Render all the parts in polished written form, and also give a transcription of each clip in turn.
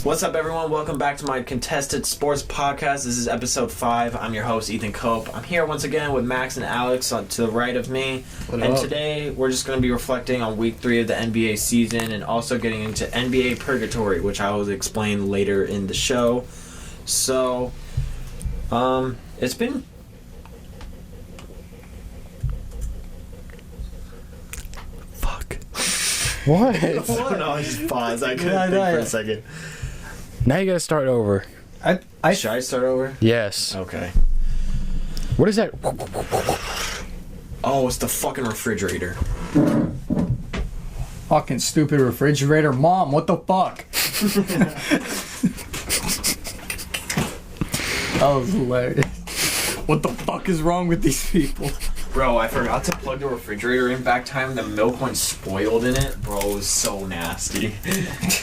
What's up, everyone? Welcome back to my Contested Sports Podcast. This is episode 5. I'm your host, Ethan Cope. I'm here once again with Max and Alex to the right of me. Today, we're just going to be reflecting on Week 3 of the NBA season and also getting into NBA Purgatory, which I will explain later in the show. So, it's been... Fuck. What? Oh, no, I just paused. I couldn't think for a second. Now you gotta start over. Should I start over? Yes. Okay. What is that? Oh, it's the fucking refrigerator. Fucking stupid refrigerator. Mom, what the fuck? That was hilarious. What the fuck is wrong with these people? Bro, I forgot to plug the refrigerator in back time. The milk went spoiled in it. Bro, it was so nasty.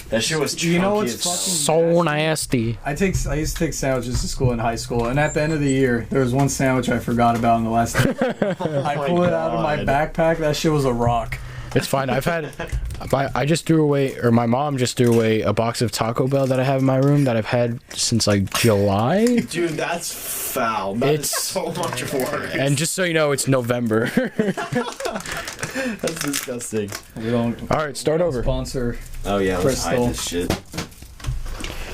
That shit was chunky. You know what's as fucking So nasty. I used to take sandwiches to school in high school, and at the end of the year, there was one sandwich I forgot about in the last day. I pulled it out of my backpack. That shit was a rock. It's fine. I just threw away, or my mom just threw away a box of Taco Bell that I have in my room that I've had since like July. Dude, that's foul. It's so much work. And just so you know, it's November. That's disgusting. We don't. All right, start over. Sponsor Oh yeah, let's hide Crystal. this shit.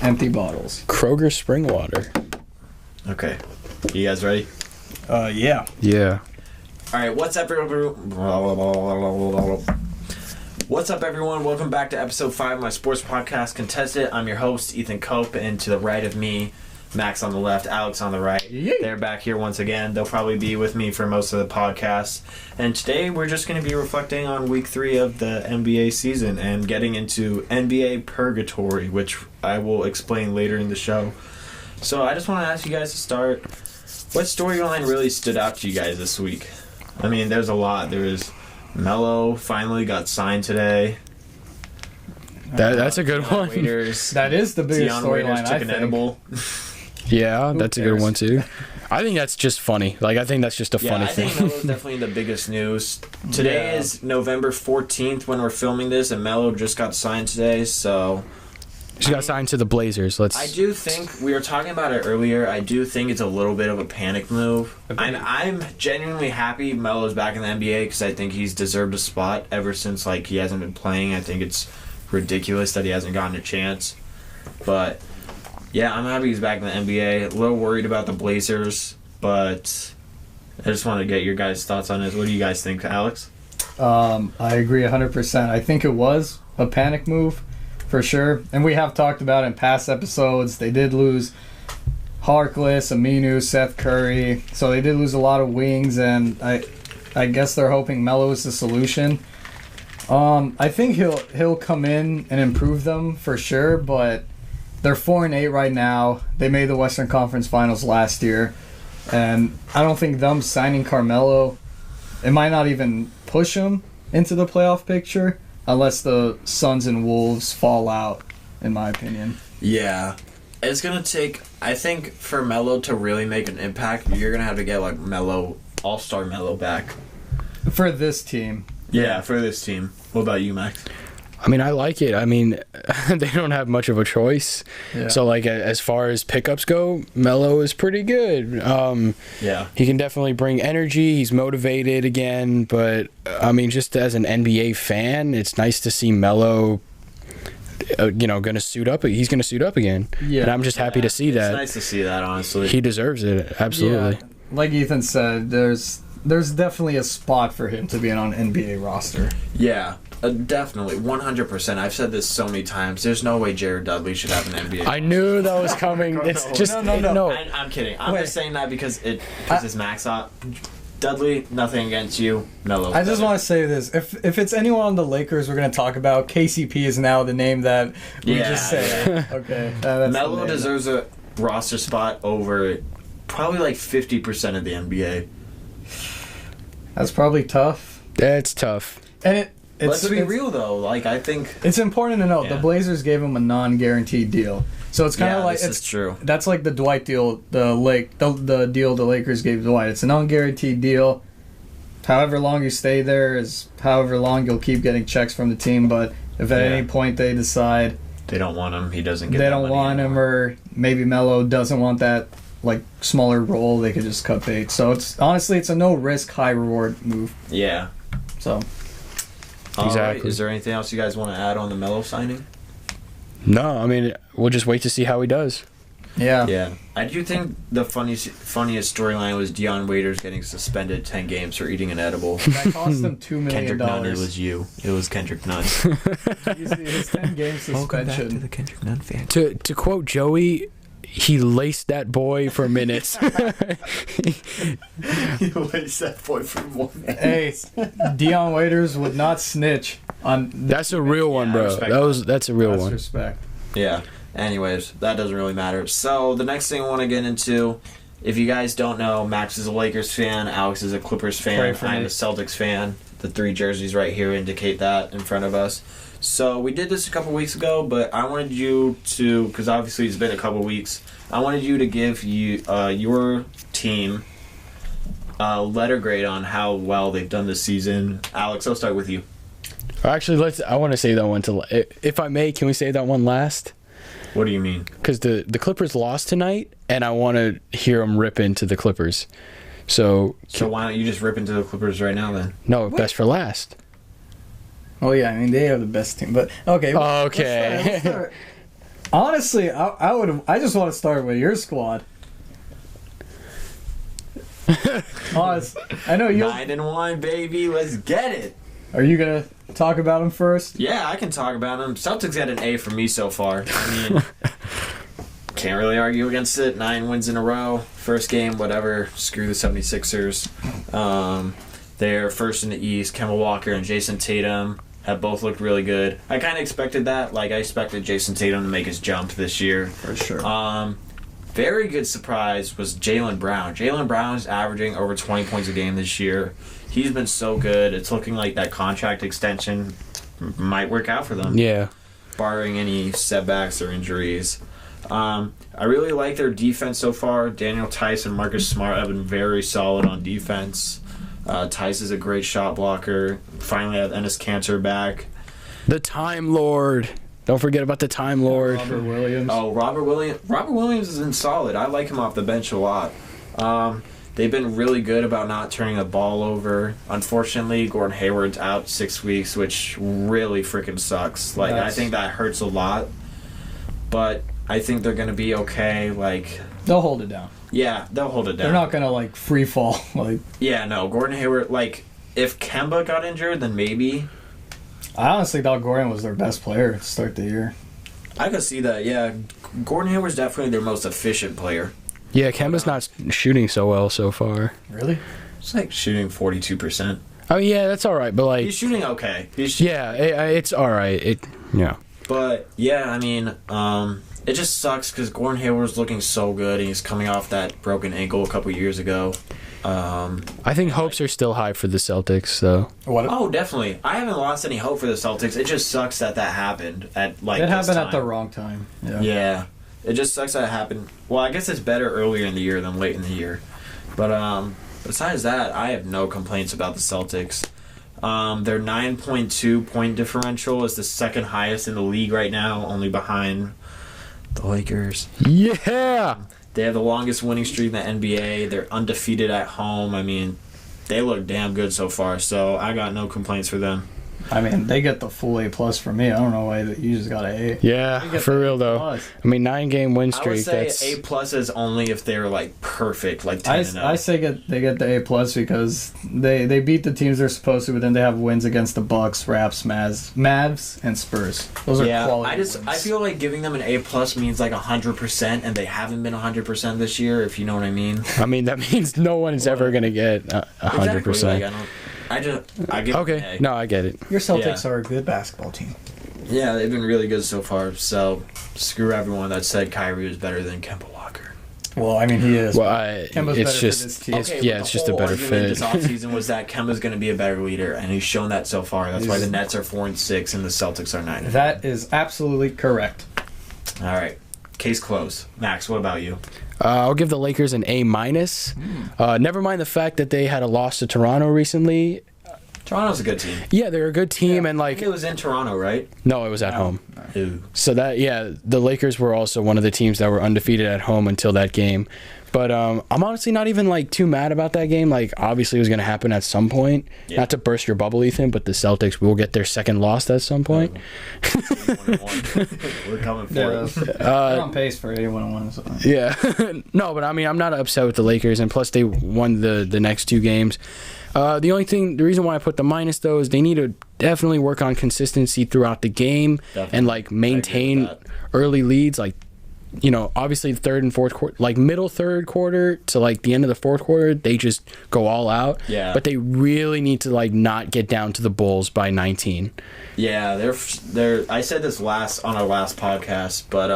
empty bottles. Kroger spring water. Okay. You guys ready? Yeah. Yeah. Alright, what's up, everyone? What's up, everyone? Welcome back to episode 5 of my sports podcast, Contested. I'm your host, Ethan Cope, and to the right of me, Max on the left, Alex on the right. Yeet. They're back here once again. They'll probably be with me for most of the podcast. And today, we're just going to be reflecting on Week 3 of the NBA season and getting into NBA Purgatory, which I will explain later in the show. So I just want to ask you guys to start. What storyline really stood out to you guys this week? I mean, there's a lot. There was Melo finally got signed today. That's a good one. Waiters. That is the biggest storyline, I took an think. edible. Yeah, that's a good cares? one too. I think that's just funny. Like, I think that's just a funny I think thing. Melo's definitely the biggest news. Today Yeah. is November 14th when we're filming this, and Melo just got signed today, so... She got signed to the Blazers. I do think, we were talking about it earlier, I do think it's a little bit of a panic move. And I'm genuinely happy Melo's back in the NBA because I think he's deserved a spot ever since like he hasn't been playing. I think it's ridiculous that he hasn't gotten a chance. But, yeah, I'm happy he's back in the NBA. A little worried about the Blazers, but I just want to get your guys' thoughts on this. What do you guys think, Alex? I agree 100%. I think it was a panic move. For sure. And we have talked about in past episodes, they did lose Harkless, Aminu, Seth Curry. So they did lose a lot of wings, and I guess they're hoping Melo is the solution. I think he'll come in and improve them for sure, but they're 4-8 right now. They made the Western Conference Finals last year, and I don't think them signing Carmelo, it might not even push them into the playoff picture. Unless the Suns and Wolves fall out, in my opinion. Yeah. It's going to take, I think, for Melo to really make an impact, you're going to have to get, like, Melo, all-star Melo back. For this team. Yeah, for this team. What about you, Max? I mean, I like it. I mean, they don't have much of a choice. Yeah. So, like, as far as pickups go, Melo is pretty good. Yeah. He can definitely bring energy. He's motivated again. But, I mean, just as an NBA fan, it's nice to see Melo, going to suit up. He's going to suit up again. Yeah. And I'm just happy to see that. It's nice to see that, honestly. He deserves it. Absolutely. Yeah. Like Ethan said, there's definitely a spot for him to be on an NBA roster. Yeah. Definitely, 100%. I've said this so many times. There's no way Jared Dudley should have an NBA. I knew that was coming. It's just No. I'm kidding. I'm Wait. just saying that because it pisses Max off. Dudley, nothing against you. Melo. I just want to say this. If it's anyone on the Lakers we're going to talk about, KCP is now the name that we just said. Okay. That's the Melo name. deserves a roster spot over probably like 50% of the NBA. That's probably tough. That's tough. And Let's be real though. Like I think it's important to note the Blazers gave him a non-guaranteed deal, so it's kind of like this is true. That's like the Dwight deal, the deal the Lakers gave Dwight. It's a non-guaranteed deal. However long you stay there is however long you'll keep getting checks from the team. But if at any point they decide They don't want him. He doesn't get. They that don't money want him, anymore. or maybe Melo doesn't want that like smaller role. They could just cut bait. So it's honestly it's a no risk, high reward move. Yeah. So All right. Exactly. Is there anything else you guys want to add on the Melo signing? No, I mean, we'll just wait to see how he does. yeah. Yeah. I do think the funniest storyline was Deion Waiters getting suspended 10 games for eating an edible. That cost them $2 million. Kendrick Nunn, it was you. It was Kendrick Nunn. His 10-game suspension. Kendrick Nunn fan. To quote Joey, he laced that boy for minutes. He laced that boy for 1 minute. Hey, Deion Waiters would not snitch on. That's a real one, I bro. respect That's a real That's one. respect. Yeah. Anyways, that doesn't really matter. So the next thing I want to get into, if you guys don't know, Max is a Lakers fan, Alex is a Clippers Pray fan, for I'm me. a Celtics fan. The 3 jerseys right here indicate that in front of us. So we did this a couple weeks ago, but I wanted you to, because obviously it's been a couple weeks, I wanted you to give your team a letter grade on how well they've done this season. Alex, I'll start with you. Actually, I want to say that one to. If I may, can we say that one last? What do you mean? Because the Clippers lost tonight, and I want to hear them rip into the Clippers. So Why don't you just rip into the Clippers right now then? no, best for last. Oh yeah, I mean they have the best team, but okay. Okay. let's start. Honestly, I just want to start with your squad. Honest, I know you. 9-1, baby. Let's get it. Are you gonna talk about them first? Yeah, I can talk about them. Celtics had an A for me so far. I mean, can't really argue against it. 9 wins in a row. First game, whatever. Screw the 76ers. They're first in the East. Kemba Walker and Jason Tatum have both looked really good. I kind of expected that. Like, I expected Jason Tatum to make his jump this year. For sure. Very good surprise was Jaylen Brown. Jaylen Brown is averaging over 20 points a game this year. He's been so good. It's looking like that contract extension might work out for them. Yeah. Barring any setbacks or injuries. I really like their defense so far. Daniel Tice and Marcus Smart have been very solid on defense. Tice is a great shot blocker. Finally have Enes Kanter back. The Time Lord. Don't forget about the Time Lord. Robert Williams. Oh, Robert Williams has been solid. I like him off the bench a lot. They've been really good about not turning the ball over. Unfortunately, Gordon Hayward's out 6 weeks, which really freaking sucks. Like, I think that hurts a lot. But I think they're going to be okay. Like, They'll hold it down. yeah, they'll hold it down. They're not gonna like free fall. Like Yeah, no, Gordon Hayward, like, if Kemba got injured, then maybe. I honestly thought Gordon was their best player to start the year. I could see that, yeah. Gordon Hayward's definitely their most efficient player. Yeah, Kemba's not shooting so well so far. Really? It's like shooting 42%. Oh yeah, that's all right, but like, He's shooting okay. yeah, it's all right. Yeah. But, yeah, I mean, it just sucks because Gordon Hayward's looking so good, and he's coming off that broken ankle a couple years ago. I think hopes are still high for the Celtics, though. What? Oh, definitely. I haven't lost any hope for the Celtics. It just sucks that happened at, like, It this happened time. at the wrong time. Yeah. Yeah. It just sucks that it happened. Well, I guess it's better earlier in the year than late in the year. But besides that, I have no complaints about the Celtics. Their 9.2 point differential is the second highest in the league right now, only behind the Lakers. Yeah. They have the longest winning streak in the NBA. They're undefeated at home. I mean, they look damn good so far, so I got no complaints for them. I mean, they get the full A+ from me. I don't know why that you just got an A. Yeah, They get for the real though. A+. I mean, 9-game win I would streak. say That's A+ is only if they're, like, perfect, like 10-0. I say they get the A+ because they beat the teams they're supposed to, but then they have wins against the Bucks, Raps, Mavs, and Spurs. Those are quality wins. I feel like giving them an A+ means like 100%, and they haven't been 100% this year, if you know what I mean. I mean, that means no one is ever gonna get 100%. Exactly. Like, I give them Okay, an A. no, I get it. Your Celtics are a good basketball team. Yeah, they've been really good so far. So screw everyone that said Kyrie was better than Kemba Walker. Well, I mean, he is. Well, Kemba's it's better just, for this team. it's, Okay, yeah, but it's the just a whole better argument fit. this offseason was that Kemba's going to be a better leader, and he's shown that so far. That's why the Nets are 4-6 and the Celtics are 9. That is absolutely correct. All right, case closed. Max, what about you? I'll give the Lakers an A-. Never mind the fact that they had a loss to Toronto recently. Toronto's a good team. Yeah, they're a good team, and I like, think it was in Toronto, right? no, it was at home. Who? So the Lakers were also one of the teams that were undefeated at home until that game. But I'm honestly not even like too mad about that game. Like obviously it was going to happen at some point. Yeah. Not to burst your bubble, Ethan, but the Celtics will get their second loss at some point. We're coming for it. They're on pace for 81-1. So. Yeah. No, but I mean I'm not upset with the Lakers, and plus they won the next 2 games. The reason why I put the minus though is they need to definitely work on consistency throughout the game and like maintain early leads. Like, you know, obviously third and fourth quarter, like middle third quarter to like the end of the fourth quarter, they just go all out. Yeah. But they really need to like not get down to the Bulls by 19. Yeah, they're. I said this on our last podcast, but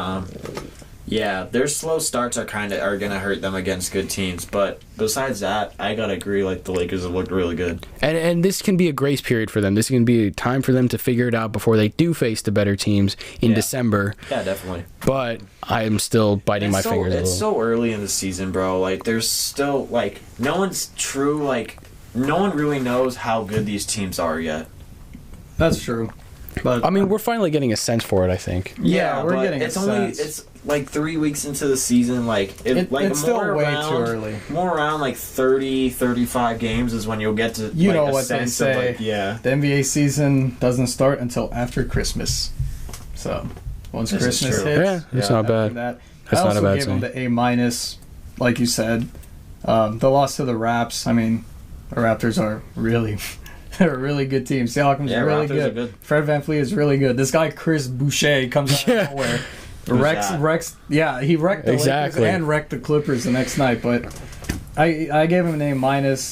yeah, their slow starts are gonna hurt them against good teams. But besides that, I gotta agree. Like the Lakers have looked really good, and this can be a grace period for them. This can be a time for them to figure it out before they do face the better teams in December. Yeah, definitely. But I am still biting my fingers. It's so early in the season, bro. Like there's still like no one really knows how good these teams are yet. That's true. But I mean, we're finally getting a sense for it, I think. Yeah, we're getting a sense. It's like 3 weeks into the season. It's still way too early. More around like 30, 35 games is when you'll get to know a what sense they say. of the NBA season doesn't start until after Christmas. So once Christmas hits, it's not bad. That's not a bad gave thing. them the A-, like you said. The loss to the Raps. I mean, the Raptors are really. They're a really good team. Siakam's really good. Fred VanVleet is really good. This guy Chris Boucher comes out of nowhere. Rex. Yeah, he wrecked the Lakers and wrecked the Clippers the next night. But I gave him an A-.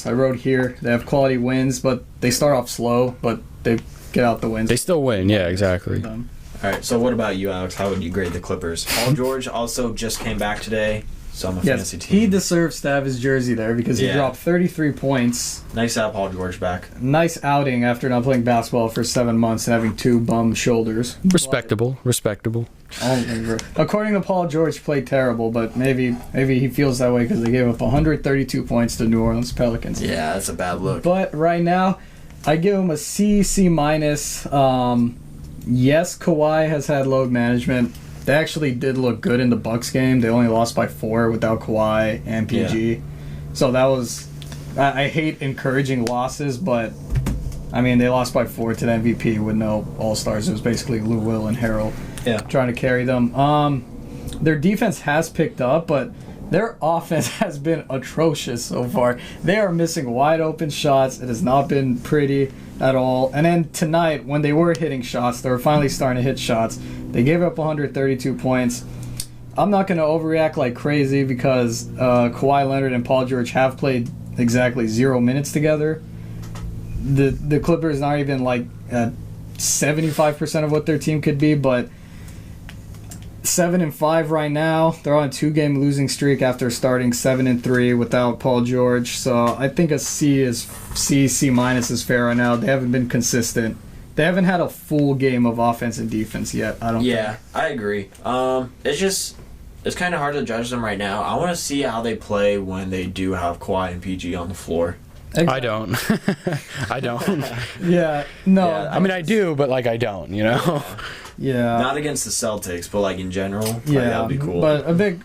I wrote here they have quality wins, but they start off slow, but they get out the wins. They still win. Yeah, exactly. All right. So what about you, Alex? How would you grade the Clippers? Paul George also just came back today. So I'm a fantasy team. He deserves to have his jersey there because he dropped 33 points. Nice to have Paul George back. Nice outing after not playing basketball for 7 months and having 2 bum shoulders. Respectable. According to Paul George, played terrible, but maybe he feels that way because they gave up 132 points to New Orleans Pelicans. Yeah, that's a bad look. But right now, I give him a C, C-. Yes, Kawhi has had load management. They actually did look good in the Bucks game. They only lost by 4 without Kawhi and PG. Yeah. So that was... I hate encouraging losses, but... I mean, they lost by 4 to the MVP with no All-Stars. It was basically Lou Will and Harold trying to carry them. Their defense has picked up, but their offense has been atrocious so far. They are missing wide-open shots. It has not been pretty at all. And then tonight, when they were hitting shots, they were finally starting to hit shots. They gave up 132 points. I'm not going to overreact like crazy because Kawhi Leonard and Paul George have played exactly 0 minutes together. The Clippers aren't even like at 75% of what their team could be, but 7-5 right now. They're on a 2-game losing streak after starting 7-3 without Paul George. So I think a C, C- is fair right now. They haven't been consistent. They haven't had a full game of offense and defense yet. I don't. Yeah, I agree. It's kind of hard to judge them right now. I want to see how they play when they do have Kawhi and PG on the floor. Exactly. I don't. I don't. Yeah, no. Yeah, I mean, I do, but like I don't. You know. Yeah. Not against the Celtics, but like in general. Yeah, that would be cool. But they're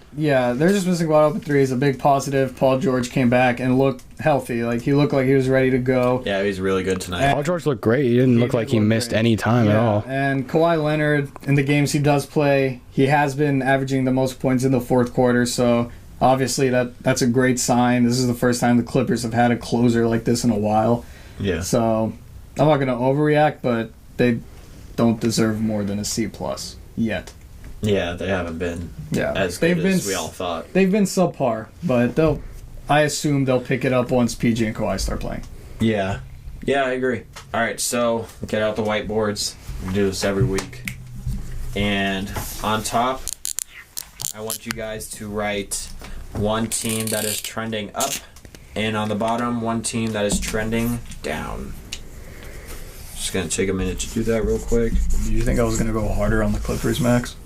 just missing wide open threes. A big positive. Paul George came back and looked healthy. Like he looked like he was ready to go. Yeah, he was really good tonight. Paul George looked great. He didn't look like he missed any time at all. And Kawhi Leonard, in the games he does play, he has been averaging the most points in the fourth quarter. So obviously that's a great sign. This is the first time the Clippers have had a closer like this in a while. Yeah. So I'm not going to overreact, but they don't deserve more than a C+ yet. Yeah, they haven't been as good as we all thought. They've been subpar, but I assume they'll pick it up once PG and Kawhi start playing. Yeah. Yeah, I agree. All right, so get out the whiteboards. We do this every week. And on top, I want you guys to write one team that is trending up, and on the bottom, one team that is trending down. Just going to take a minute to do that real quick. Do you think I was going to go harder on the Clippers, Max?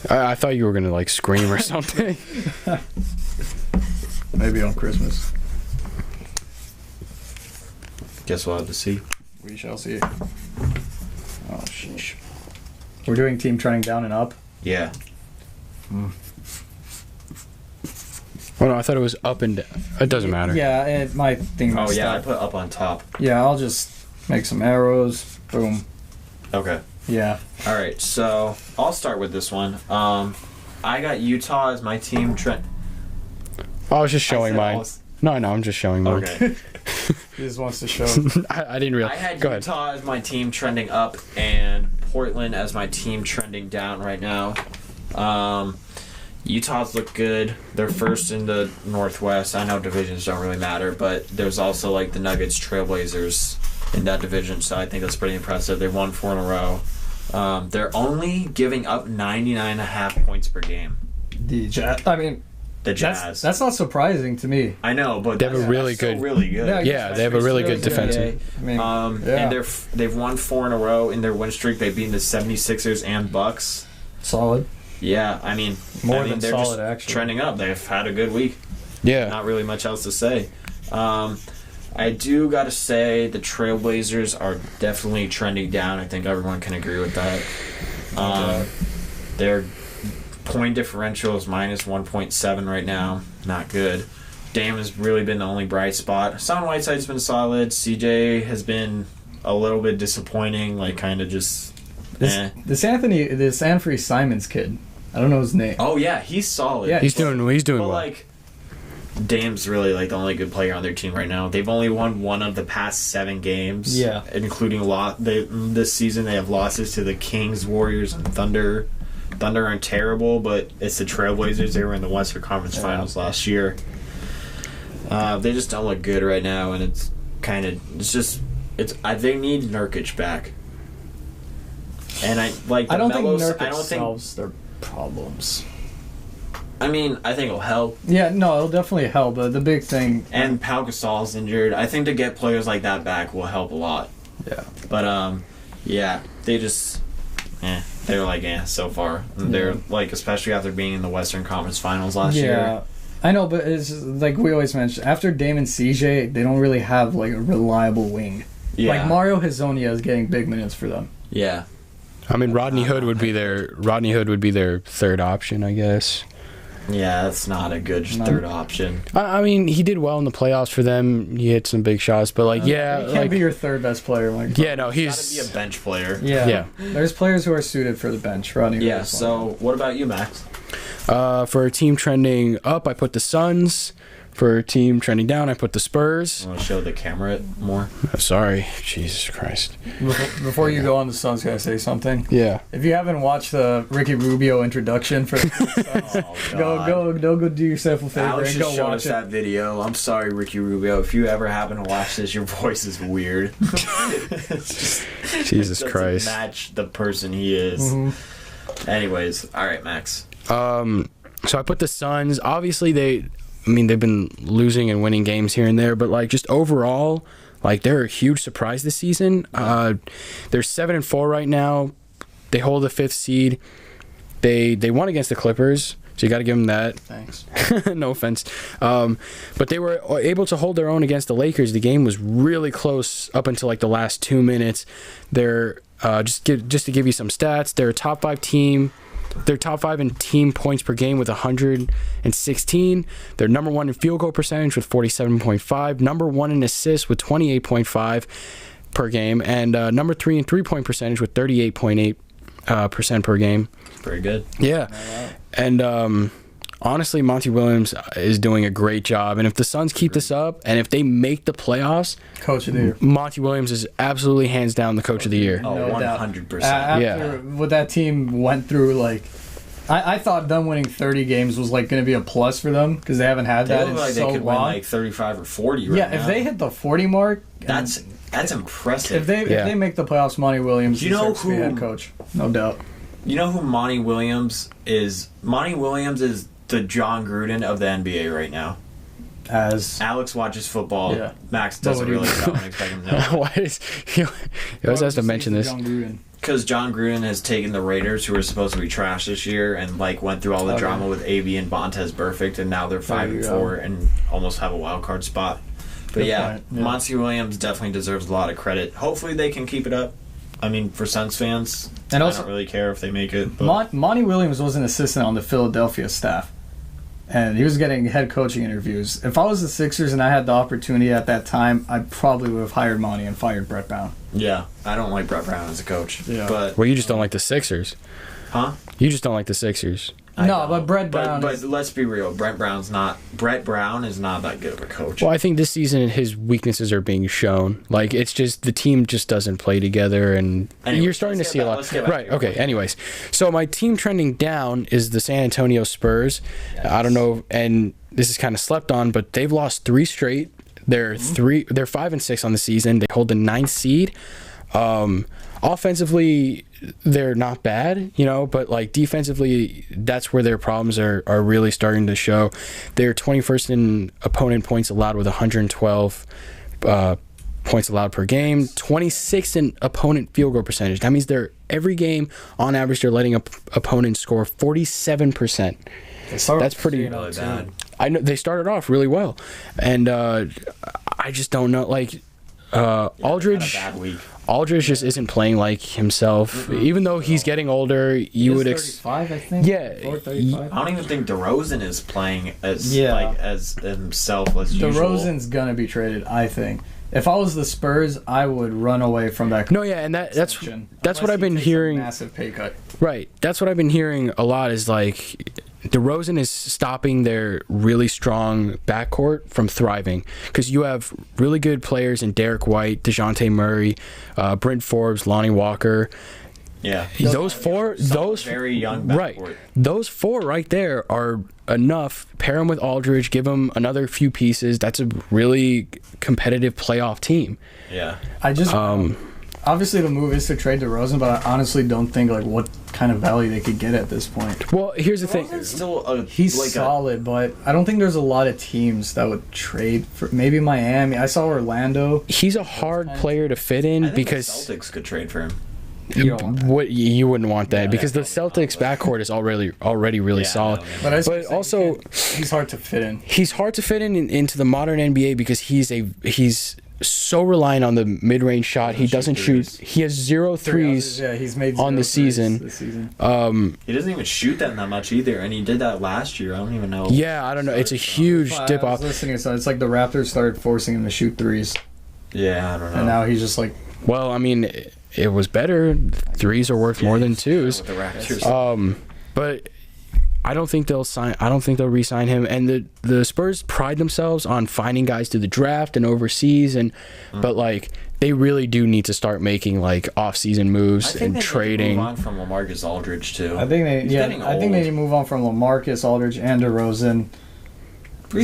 I thought you were going to like scream or something. Maybe on Christmas. Guess we'll have to see. We shall see. Oh, sheesh. We're doing team trending down and up. Yeah. Oh no, I thought it was up and down. It doesn't matter. Yeah, my thing. Oh yeah, I up. put up on top. Yeah, I'll just make some arrows. Boom. Okay. Yeah. All right, so I'll start with this one. I got Utah as my team trend. I was just showing mine. No, I'm just showing mine. Okay. He just wants to show. I didn't realize. I had Go ahead. Utah as my team trending up and Portland as my team trending down right now. Utah's look good. They're first in the Northwest. I know divisions don't really matter, but there's also like the Nuggets, Trailblazers in that division, so I think that's pretty impressive. They've won 4 in a row. They're only giving up 99.5 points per game. The Jazz. That's not surprising to me. I know, but They have a really good. still really good. Yeah, they have a really good defensive. I mean, And they've won 4 in a row in their win streak. They've beaten the 76ers and Bucks. solid. Yeah, I mean, More than they're solid, just actually. trending up. They've had a good week. Yeah. Not really much else to say. I do got to say the Trailblazers are definitely trending down. I think everyone can agree with that. Their point differential is minus 1.7 right now. Not good. Dame has really been the only bright spot. Hassan Whiteside's been solid. CJ has been a little bit disappointing, like kind of just... This Anthony Simons kid. I don't know his name. Oh, yeah, he's solid. Yeah, He's doing But, well. like, Dame's really, like, the only good player on their team right now. They've only won 1 of the past 7 games. Yeah. Including this season, they have losses to the Kings, Warriors, and Thunder. Thunder aren't terrible, but it's the Trailblazers. They were in the Western Conference Finals last year. They just don't look good right now, and it's kind of... they need Nurkic back. And I don't think Nurkic solves their problems. I mean, I think it'll help. Yeah, no, it'll definitely help. But the big thing... And Pau Gasol's injured. I think to get players like that back will help a lot. Yeah. But, yeah, they just... they're like, so far. And they're, like, especially after being in the Western Conference Finals last year. Yeah. I know, but it's just, like we always mention, after Dame and CJ, they don't really have, like, a reliable wing. Yeah. Like, Mario Hezonja is getting big minutes for them. Yeah. I mean, Rodney Hood would be their third option, I guess. Yeah, that's not a good third option. I mean, he did well in the playoffs for them. He hit some big shots, but He can't be your third best player. Like, yeah, no, He's he's got to be a bench player. Yeah. There's players who are suited for the bench. Rodney. Yeah, so what about you, Max? For a team trending up, I put the Suns. For a team trending down, I put the Spurs. I want to show the camera it more. Sorry, Jesus Christ. Before you go on the Suns, can I say something? Yeah. If you haven't watched the Ricky Rubio introduction for the Suns, go do yourself a favor Alex and just go showed watch us it. that video. I'm sorry, Ricky Rubio. If you ever happen to watch this, your voice is weird. Jesus doesn't Christ. match the person he is. Mm-hmm. Anyways, all right, Max. So I put the Suns. Obviously, they've been losing and winning games here and there, but like just overall, like they're a huge surprise this season. They're 7-4 right now. They hold the 5th seed. They won against the Clippers, so you got to give them that. Thanks. No offense. But they were able to hold their own against the Lakers. The game was really close up until like the last 2 minutes. They're just to give you some stats. They're a top 5 team. They're top 5 in team points per game with 116. They're number 1 in field goal percentage with 47.5. Number 1 in assists with 28.5 per game. And number 3 in three-point percentage with 38.8% per game. Pretty good. Yeah. And honestly, Monty Williams is doing a great job. And if the Suns keep this up, and if they make the playoffs, Coach of the year. Monty Williams is absolutely hands down the coach of the year. Oh, No doubt. 100%. After what that team went through, like, I thought them winning 30 games was like going to be a plus for them because they haven't had They that look in like so they could long. win like 35 or 40 right yeah, now. if they hit the 40 mark, That's impressive. if they make the playoffs, Monty Williams deserves to be head who- coach, no doubt. You know who Monty Williams is? Monty Williams is the John Gruden of the NBA right now. As Alex watches football. Yeah. Max doesn't Nobody really knows. know. I expect him to know. Why is he always has to mention this? John Gruden. Because John Gruden has taken the Raiders, who were supposed to be trash this year, and like went through all the Okay. drama with AB and Montez Perfect, and now they're 5-4 and almost have a wild card spot. But Good yeah, point, yeah. Monty Williams definitely deserves a lot of credit. Hopefully they can keep it up. I mean, for Suns fans, and also, I don't really care if they make it. But. Monty Williams was an assistant on the Philadelphia staff, and he was getting head coaching interviews. If I was the Sixers and I had the opportunity at that time, I probably would have hired Monty and fired Brett Brown. Yeah, I don't like Brett Brown as a coach. Yeah. But Well, you just don't like the Sixers. Huh? You just don't like the Sixers. No, but Brett Brown. But let's be real. Brett Brown is not that good of a coach. Well, I think this season his weaknesses are being shown. Like, it's just the team just doesn't play together, and you're starting to see a lot. Right. Okay. Anyways, so my team trending down is the San Antonio Spurs. Yes. I don't know, and this is kind of slept on, but they've lost 3 straight. They're 5-6 on the season. They hold the 9th seed. Offensively, they're not bad, but like defensively, that's where their problems are really starting to show. They're 21st in opponent points allowed with 112 points allowed per game, 26th in opponent field goal percentage. That means every game on average they're letting opponents score 47%. That's pretty really bad. I know they started off really well, and I just don't know. Like Aldridge. Had a bad week. Aldridge just isn't playing like himself. Even though he's getting older, you would 35, I think. Yeah. Or 35. I don't even think DeRozan is playing as himself as usual. DeRozan's gonna be traded, I think. If I was the Spurs, I would run away from that. No, yeah, and that's what I've been hearing. Massive pay cut. Right. That's what I've been hearing a lot is like DeRozan is stopping their really strong backcourt from thriving because you have really good players in Derek White, DeJounte Murray, Brent Forbes, Lonnie Walker. Yeah. Those very young backcourt. Right. Those 4 right there are enough. Pair them with Aldridge, give them another few pieces. That's a really competitive playoff team. Yeah. I just obviously the move is to trade DeRozan, but I honestly don't think like what kind of value they could get at this point. Well, here's the thing. He's solid, but I don't think there's a lot of teams that would trade for. Maybe Miami. I saw Orlando. He's a hard player to fit in because the Celtics could trade for him. You wouldn't want that because the Celtics backcourt is already really solid. But also he's hard to fit in. He's hard to fit into the modern NBA because he's so reliant on the mid-range shot. He doesn't shoot. He has 0 threes he's made on the season. This season. He doesn't even shoot that much either, and he did that last year. I don't even know. Yeah, I don't know. It's a huge dip off. Listening, so it's like the Raptors started forcing him to shoot threes. Yeah, I don't know. And now he's just like. Well, I mean, it was better. Threes are worth more than twos. With the Raptors. But I don't think they'll re-sign him. And the Spurs pride themselves on finding guys through the draft and overseas, but like they really do need to start making like off-season moves and trading. Move on from LaMarcus Aldridge too. I think they need to move on from LaMarcus Aldridge and DeRozan.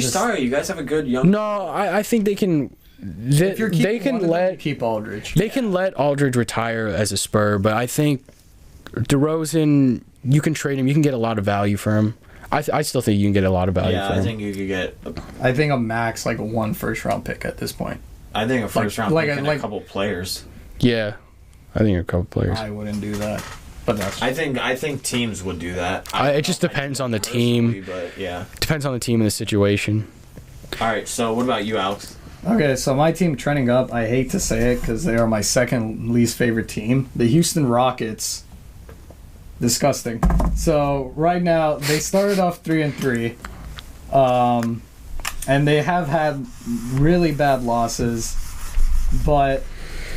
Sorry, you guys have a good young. No, I think they can. They can keep Aldridge. They can let Aldridge retire as a Spur, but I think DeRozan, you can trade him. You can get a lot of value for him. I still think you can get a lot of value for him. I think you could get. I think a max like 1 first-round pick at this point. I think a first-round pick and a couple players. Yeah, I think a couple players. I wouldn't do that. But I think teams would do that. It just depends on the team. But yeah, depends on the team and the situation. All right. So what about you, Alex? Okay, so my team trending up. I hate to say it because they are my second least favorite team, the Houston Rockets. Disgusting. So right now they started off 3-3, and they have had really bad losses, but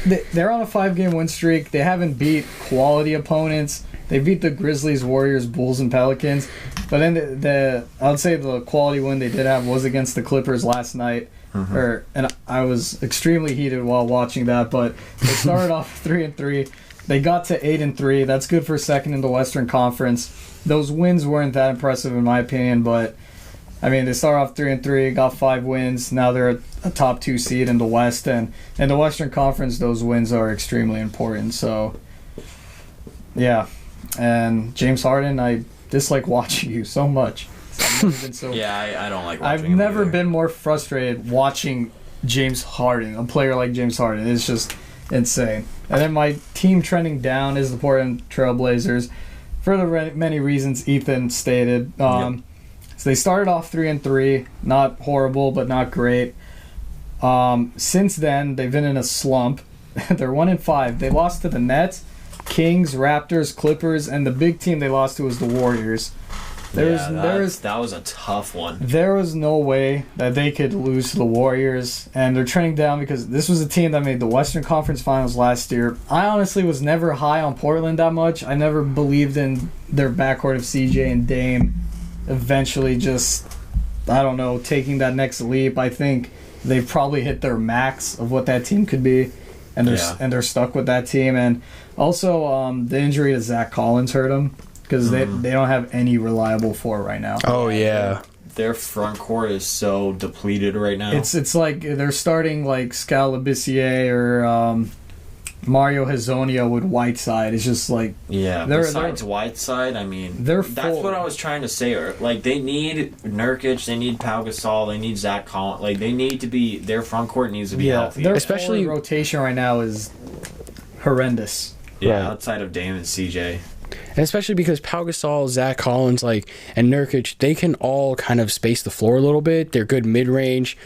they're on a 5-game win streak. They haven't beat quality opponents. They beat the Grizzlies, Warriors, Bulls, and Pelicans. But then I would say the quality win they did have was against the Clippers last night. And I was extremely heated while watching that. But they started off 3-3. They got to 8-3. That's good for second in the Western Conference. Those wins weren't that impressive in my opinion, but I mean they started off 3-3, got 5 wins. Now they're a top 2 seed in the West, and in the Western Conference, those wins are extremely important. So, yeah. And James Harden, I dislike watching you so much. I've never been so. I don't like watching I've never been more frustrated watching James Harden, a player like James Harden. It's just insane. And then my team trending down is the Portland Trailblazers for the many reasons Ethan stated. So they started off 3-3, not horrible, but not great. Since then, they've been in a slump. they're 1-5. They lost to the Nets, Kings, Raptors, Clippers, and the big team they lost to was the Warriors. That was a tough one. There was no way that they could lose to the Warriors, and they're trending down because this was a team that made the Western Conference Finals last year. I honestly was never high on Portland that much. I never believed in their backcourt of CJ and Dame eventually just, I don't know, taking that next leap. I think they've probably hit their max of what that team could be, and they're stuck with that team. And also, the injury to Zach Collins hurt them. Because they don't have any reliable four right now. Oh, yeah. Their front court is so depleted right now. It's like they're starting like Scalabissier or Mario Hezonja with Whiteside. It's just like... Yeah, besides Whiteside, I mean... That's what I was trying to say. Like, they need Nurkic, they need Pau Gasol, they need Zach Collins. Like, they need to be... Their front court needs to be healthy. Their especially rotation right now is horrendous. Yeah, outside of Dame and CJ. And especially because Pau Gasol, Zach Collins, and Nurkic, they can all kind of space the floor a little bit. They're good mid-range,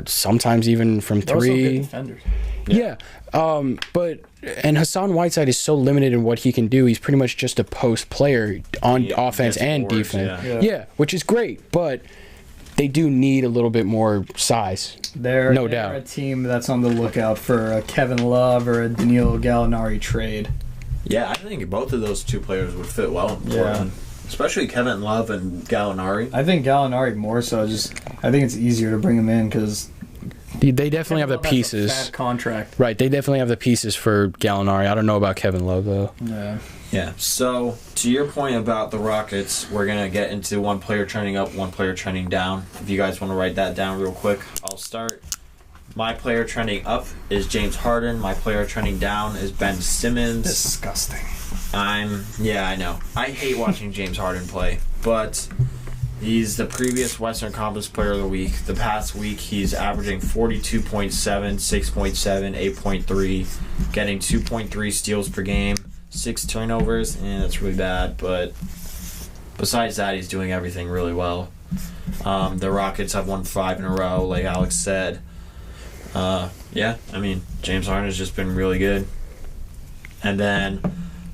sometimes even from three. Also good defenders. Yeah. And Hassan Whiteside is so limited in what he can do. He's pretty much just a post player on offense and defense. Yeah, which is great, but they do need a little bit more size. They're a team that's on the lookout for a Kevin Love or a Danilo Gallinari trade. Yeah, I think both of those two players would fit well in Portland. Especially Kevin Love and Gallinari. I think Gallinari more so. I think it's easier to bring him in because they definitely have the pieces. Has a fat contract. Right, they definitely have the pieces for Gallinari. I don't know about Kevin Love, though. Yeah, so to your point about the Rockets, we're going to get into one player trending up, one player trending down. If you guys want to write that down real quick, I'll start. My player trending up is James Harden. My player trending down is Ben Simmons. Disgusting. I know. I hate watching James Harden play, but he's the previous Western Conference Player of the Week. The past week, he's averaging 42.7, 6.7, 8.3, getting 2.3 steals per game, 6 turnovers, and that's really bad, but besides that, he's doing everything really well. The Rockets have won 5 in a row, like Alex said. James Harden has just been really good. And then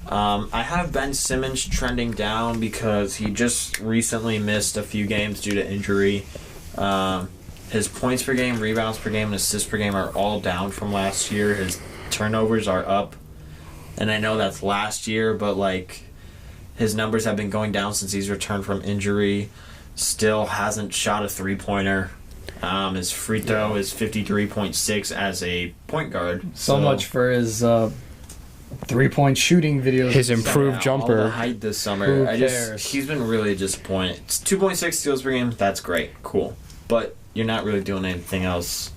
I have Ben Simmons trending down because he just recently missed a few games due to injury. His points per game, rebounds per game, and assists per game are all down from last year. His turnovers are up. And I know that's last year, but his numbers have been going down since he's returned from injury. Still hasn't shot a three-pointer. His free throw is 53.6 as a point guard. So much for his 3-point shooting videos. His improved jumper. All the hype this summer. He's been really disappointed. It's 2.6 steals per game. That's great. Cool. But you're not really doing anything else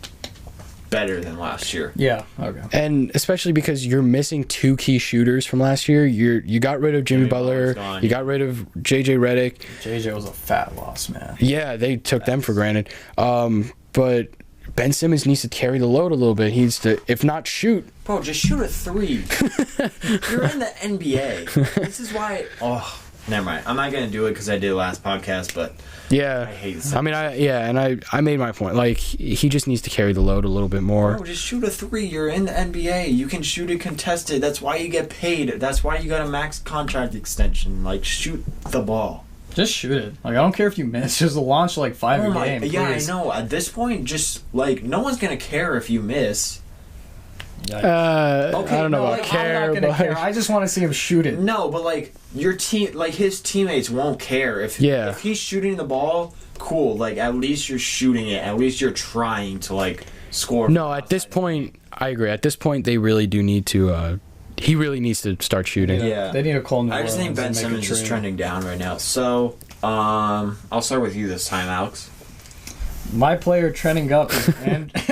better than last year. Yeah, okay. And especially because you're missing 2 key shooters from last year. You got rid of Jimmy Butler. You got rid of JJ Redick. JJ was a fat loss, man. Yeah, they took them for granted. But Ben Simmons needs to carry the load a little bit. He needs to, if not shoot. Bro, just shoot a 3. You're in the NBA. This is why... Oh, never mind. I'm not going to do it because I did last podcast, but... Yeah, I hate this. I mean, I made my point. He just needs to carry the load a little bit more. Bro, just shoot a 3. You're in the NBA. You can shoot it contested. That's why you get paid. That's why you got a max contract extension. Shoot the ball. Just shoot it. I don't care if you miss. Just launch 5 a game. Yeah, I know. At this point, just no one's gonna care if you miss. I don't know about care. I'm not gonna care. I just want to see him shoot it. No, but your team, his teammates won't care if he's shooting the ball. Cool. At least you're shooting it. At least you're trying to score. No, at this point, I agree. At this point, they really do need to. He really needs to start shooting. Yeah, they need to call New I just think Ben Simmons is trending down right now. So, I'll start with you this time, Alex. My player trending up is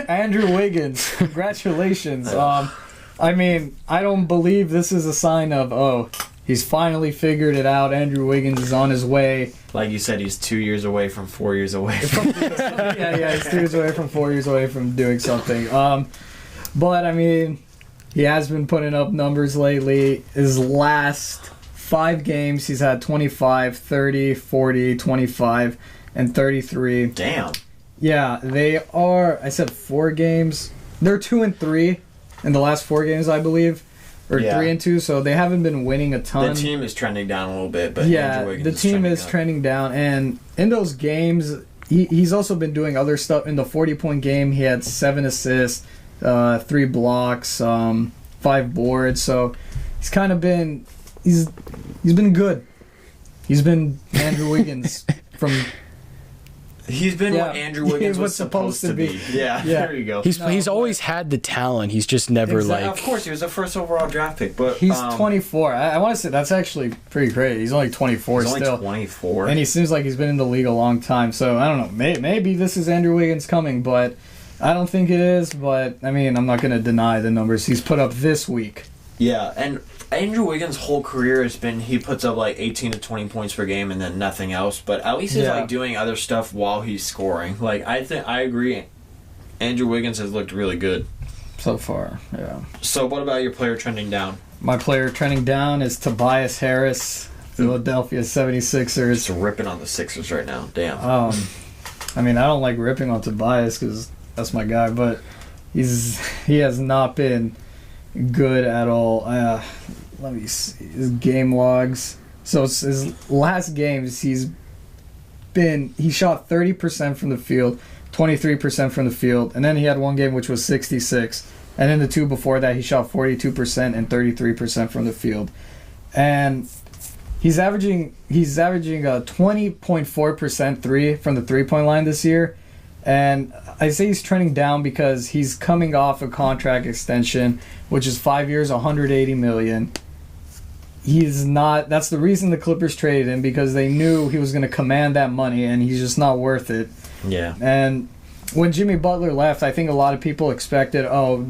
Andrew Wiggins. Congratulations. I don't believe this is a sign of, he's finally figured it out. Andrew Wiggins is on his way. Like you said, he's 2 years away from 4 years away. Yeah, he's 2 years away from 4 years away from doing something. But, he has been putting up numbers lately. His last 5 games, he's had 25, 30, 40, 25, and 33. Damn. Yeah, they are. I said 4 games. They're 2-3. in the last 4 games, I believe. Or 3-2, so they haven't been winning a ton. The team is trending down a little bit, but the team is trending down. And in those games, he's also been doing other stuff. In the 40-point game, he had 7 assists, 3 blocks, 5 boards. So he's kind of been he's been good. He's been Andrew Wiggins from. He's been what Andrew Wiggins was supposed to be. Yeah, there you go. He's always had the talent. He's just never Of course, he was the first overall draft pick, but he's 24. I want to say that's actually pretty great. He's only 24 he's still. Only 24, and he seems like he's been in the league a long time. So I don't know. Maybe this is Andrew Wiggins coming, but I don't think it is. But I mean, I'm not going to deny the numbers he's put up this week. Yeah, and Andrew Wiggins' whole career has been he puts up like 18 to 20 points per game and then nothing else. But at least he's like doing other stuff while he's scoring. Like I agree. Andrew Wiggins has looked really good so far. Yeah. So what about your player trending down? My player trending down is Tobias Harris, Philadelphia 76ers. Just ripping on the Sixers right now. Damn. I mean, I don't like ripping on Tobias because that's my guy, but he has not been good at all. Let me see his game logs. So it's his last games, he shot 30% from the field, 23% from the field, and then he had one game which was 66. And then the 2 before that, he shot 42% and 33% from the field. And he's averaging a 20.4% 3 from the 3-point line this year. And I say he's trending down because he's coming off a contract extension, which is 5 years, $180 million. He's not. That's the reason the Clippers traded him, because they knew he was going to command that money, and he's just not worth it. Yeah. And when Jimmy Butler left, I think a lot of people expected,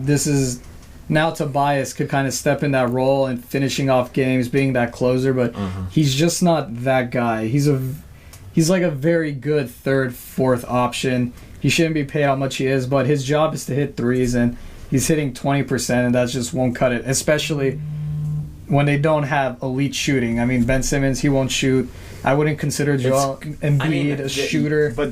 this is now Tobias could kind of step in that role and finishing off games, being that closer, but he's just not that guy. He's like a very good 3rd, 4th option. He shouldn't be paid how much he is, but his job is to hit threes, and he's hitting 20%, and that just won't cut it, especially when they don't have elite shooting. I mean, Ben Simmons, he won't shoot. I wouldn't consider Joel Embiid a shooter. But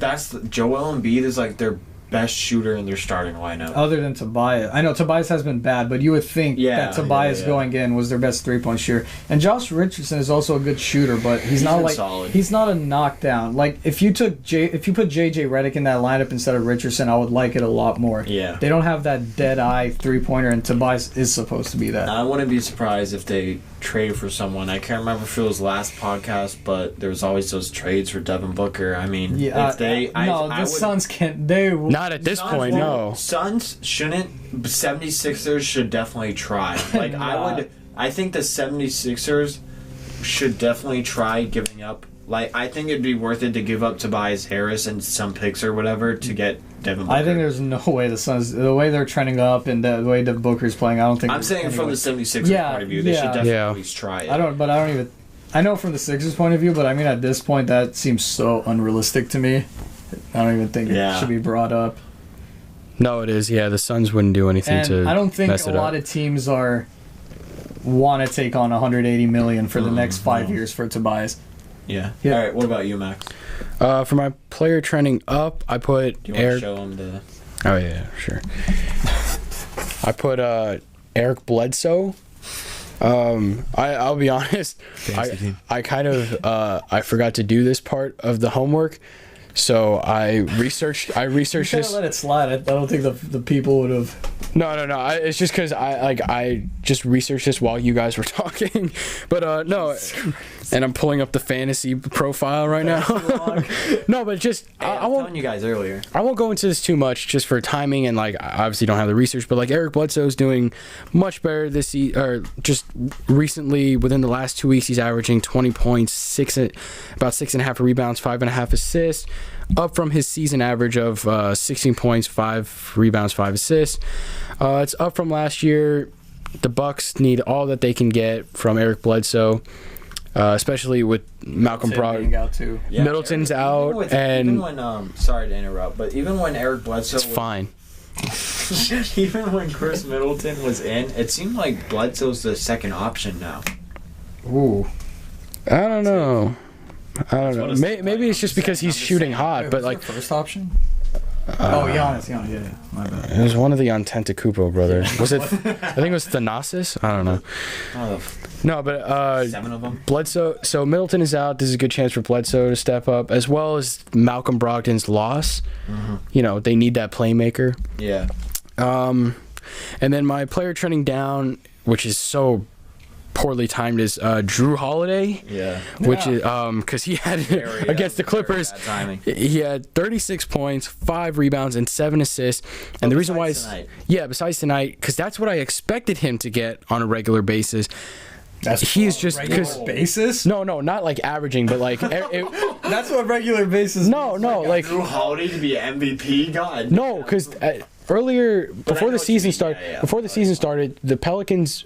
Joel Embiid is like their best shooter in their starting lineup. Other than Tobias. I know Tobias has been bad, but you would think that Tobias going in was their best 3-point shooter. And Josh Richardson is also a good shooter, but he's not like solid. He's not a knockdown. Like if you put JJ Redick in that lineup instead of Richardson, I would like it a lot more. Yeah. They don't have that dead eye 3-pointer, and Tobias is supposed to be that. I wouldn't be surprised if they trade for someone. I can't remember if it was last podcast, but there was always those trades for Devin Booker. I mean, if they Suns can't. Not at this point, no. Suns shouldn't. 76ers should definitely try. Like I think the 76ers should definitely try giving up. Like I think it'd be worth it to give up Tobias Harris and some picks or whatever to get Devin Booker. I think there's no way the Suns, the way they're trending up and the way Devin Booker's playing, I don't think. I'm saying from the 76ers point of view, they should definitely at least try it. I know from the Sixers point of view, but I mean at this point that seems so unrealistic to me. I don't even think it should be brought up. No, it is. Yeah, the Suns wouldn't do anything to mess it up. I don't think a lot of teams want to take on $180 million for the next 5 years for Tobias. Yeah. All right. What about you, Max? For my player trending up, I put Do you want to show him the? Oh yeah, sure. I put Eric Bledsoe. I'll be honest. I kind of I forgot to do this part of the homework. So I researched this. Let it slide. I don't think the people would have. No. It's just because I just researched this while you guys were talking, but no. And I'm pulling up the fantasy profile right now. No, but just I was telling you guys earlier. I won't go into this too much just for timing and I obviously don't have the research, but Eric Bledsoe's doing much better this or just recently within the last 2 weeks he's averaging 20 points, about 6.5 rebounds, 5.5 assists, up from his season average of 16 points, 5 rebounds, 5 assists. It's up from last year. The Bucks need all that they can get from Eric Bledsoe. Especially with Malcolm Brogdon. Yeah, Middleton's out, and even when sorry to interrupt, but even when Eric Bledsoe it's fine. Even when Chris Middleton was in, it seemed like Bledsoe's the second option now. Ooh, I don't know. Maybe it's just because he's shooting hot, but first option. Giannis, yeah. My bad. It was one of the Antetokounmpo brothers. Was it? I think it was Thanasis. I don't know. No, but 7 of them. Bledsoe. So Middleton is out. This is a good chance for Bledsoe to step up, as well as Malcolm Brogdon's loss. Mm-hmm. They need that playmaker. Yeah. And then my player trending down, which is so poorly timed, is Drew Holiday. Yeah. Which is because he had against the Clippers, he had 36 points, 5 rebounds, and 7 assists. And the reason why is besides tonight, because that's what I expected him to get on a regular basis. He's just regular basis. No, not like averaging, but like that's what regular basis. No, like Drew Holiday to be MVP. God. No, because earlier before the season started, the Pelicans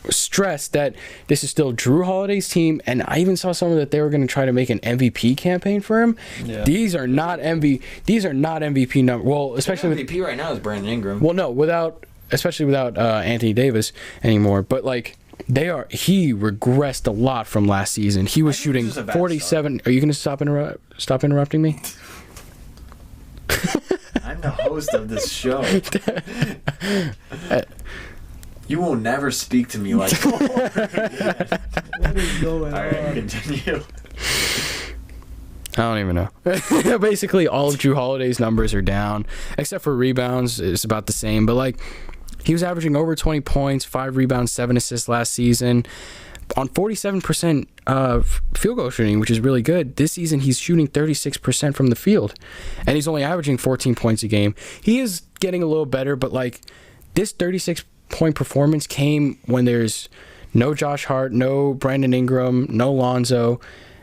stressed that this is still Drew Holiday's team, and I even saw somewhere that they were going to try to make an MVP campaign for him. Yeah. These are not MVP numbers. Well, especially MVP right now is Brandon Ingram. Well, no, especially without Anthony Davis anymore. But like he regressed a lot from last season. He was shooting 47. Are you going to stop interrupting me? I'm the host of this show. You will never speak to me like that. What is going on? Alright, continue. I don't even know. Basically, all of Drew Holiday's numbers are down, except for rebounds. It's about the same. But like, he was averaging over 20 points, 5 rebounds, 7 assists last season, on 47% field goal shooting, which is really good. This season, he's shooting 36% from the field, and he's only averaging 14 points a game. He is getting a little better, but like this 36-point performance came when there's no Josh Hart, no Brandon Ingram, no Lonzo,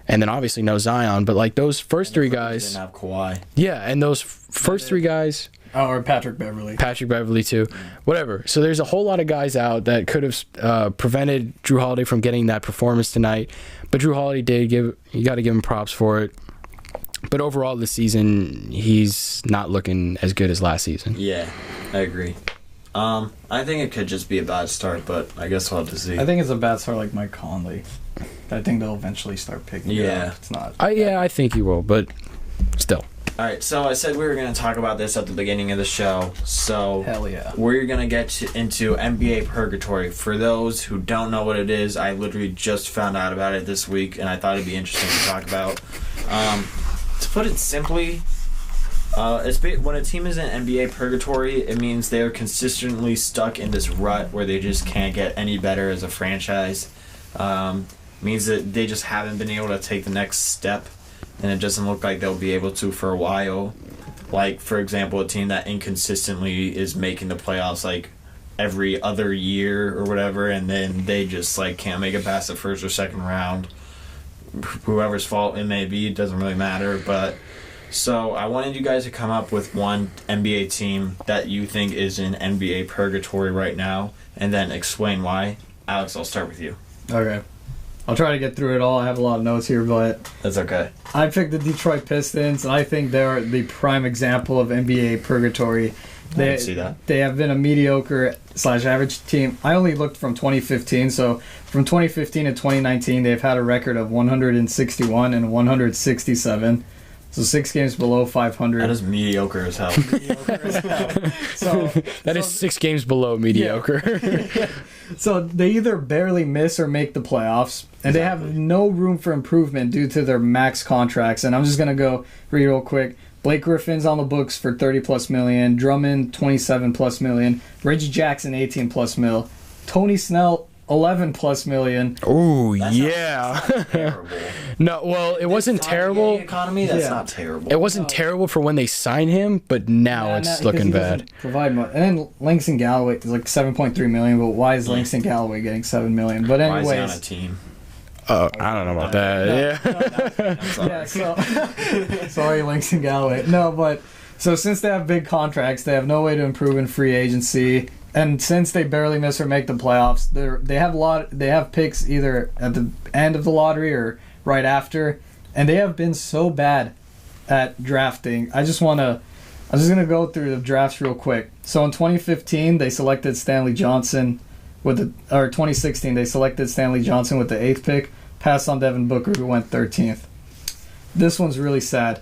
and then obviously no Zion. But like those first 3 guys, didn't have Kawhi. Yeah, and those first 3 guys. Oh, or Patrick Beverly. Patrick Beverly too. Whatever. So there's a whole lot of guys out that could have prevented Drew Holiday from getting that performance tonight. But Drew Holiday did. You got to give him props for it. But overall this season, he's not looking as good as last season. Yeah, I agree. I think it could just be a bad start, but I guess we'll have to see. I think it's a bad start like Mike Conley. I think they'll eventually start picking it up. It's not. I think he will, but still. All right, so I said we were going to talk about this at the beginning of the show. So hell yeah, we're going to get into NBA Purgatory. For those who don't know what it is, I literally just found out about it this week, and I thought it'd be interesting to talk about. To put it simply, when a team is in NBA Purgatory, it means they're consistently stuck in this rut where they just can't get any better as a franchise. Means that they just haven't been able to take the next step, and it doesn't look like they'll be able to for a while. Like, for example, a team that inconsistently is making the playoffs like every other year or whatever, and then they just like can't make it past the first or second round. Whoever's fault it may be, it doesn't really matter. But so I wanted you guys to come up with one NBA team that you think is in NBA Purgatory right now, and then explain why. Alex, I'll start with you. Okay. I'll try to get through it all. I have a lot of notes here, but that's okay. I picked the Detroit Pistons, and I think they're the prime example of NBA Purgatory. I can see that. They have been a mediocre/average team. I only looked from 2015, so from 2015 to 2019, they've had a record of 161 and 167. So 6 games below 500. That is mediocre as hell. So that is 6 games below mediocre. Yeah. So they either barely miss or make the playoffs, and they have no room for improvement due to their max contracts. And I'm just gonna go read real quick. Blake Griffin's on the books for $30+ million. Drummond $27+ million. Reggie Jackson $18+ million. Tony Snell $11+ million. Oh yeah. Terrible. No, well, it wasn't terrible. Economy, that's not terrible. It wasn't terrible for when they signed him, but now it's looking bad. Provide much. And then Langston Galloway is like $7.3 million. But why is Langston Galloway getting $7 million? But anyways, why is he on a team? I don't know about that. I'm sorry. Sorry, Langston Galloway. No, but so since they have big contracts, they have no way to improve in free agency. And since they barely miss or make the playoffs, they have picks either at the end of the lottery or right after, and they have been so bad at drafting. I'm just gonna go through the drafts real quick. So in 2015, they selected Stanley Johnson or 2016 they selected Stanley Johnson with the 8th pick, passed on Devin Booker who went 13th. This one's really sad.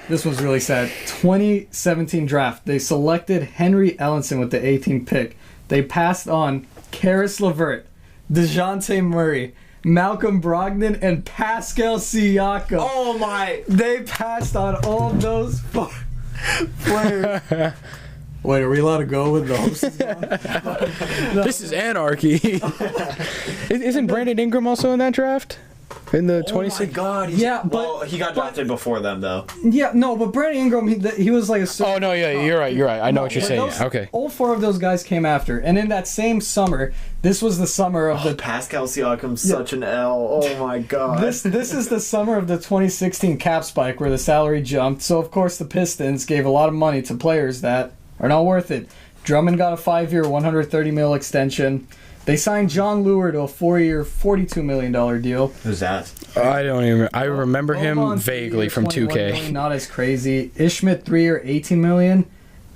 This one's really sad. 2017 draft. They selected Henry Ellenson with the 18th pick. They passed on Karis LeVert, DeJounte Murray, Malcolm Brogdon, and Pascal Siakam. Oh my! They passed on all of those players. Wait, are we allowed to go with the hosts? No. This is anarchy. Isn't Brandon Ingram also in that draft? In the 26. Oh my God! He got drafted before them though. Yeah, no, but Brandon Ingram, he was like a. Oh no, yeah, you're right. I know what you're saying. Okay. All 4 of those guys came after, and in that same summer, this was the summer of the Pascal Siakam's such an L. Oh my God. This is the summer of the 2016 cap spike where the salary jumped. So of course the Pistons gave a lot of money to players that are not worth it. Drummond got a 5-year, $130 million extension. They signed John Lure to a 4-year, $42 million deal. Who's that? I don't even. I remember him Boban, vaguely from 2K. Million, not as crazy. Ishmit 3-year, $18 million.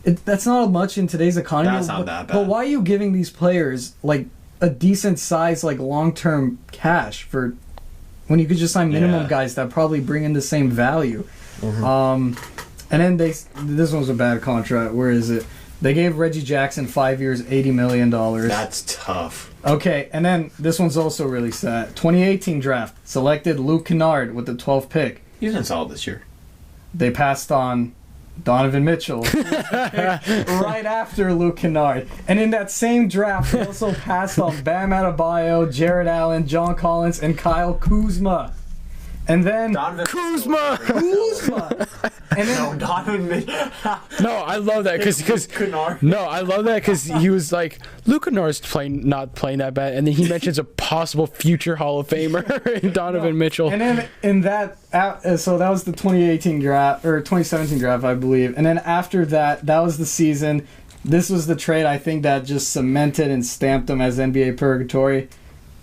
That's not much in today's economy. That's not that bad. But why are you giving these players like a decent size, like long-term cash for when you could just sign minimum guys that probably bring in the same value? And then this one was a bad contract. Where is it? They gave Reggie Jackson 5 years, $80 million. That's tough. Okay, and then this one's also really sad. 2018 draft selected Luke Kennard with the 12th pick. He's been solid this year. They passed on Donovan Mitchell right after Luke Kennard. And in that same draft, they also passed on Bam Adebayo, Jared Allen, John Collins, and Kyle Kuzma. And then Kuzma. And then No, Donovan Mitchell. No, I love that because no, I love that because he was like Luke Kennard's not playing that bad, and then he mentions a possible future Hall of Famer in Donovan Mitchell. And then in that, so that was the 2018 draft or 2017 draft, I believe. And then after that, that was the season. This was the trade I think that just cemented and stamped him as NBA Purgatory.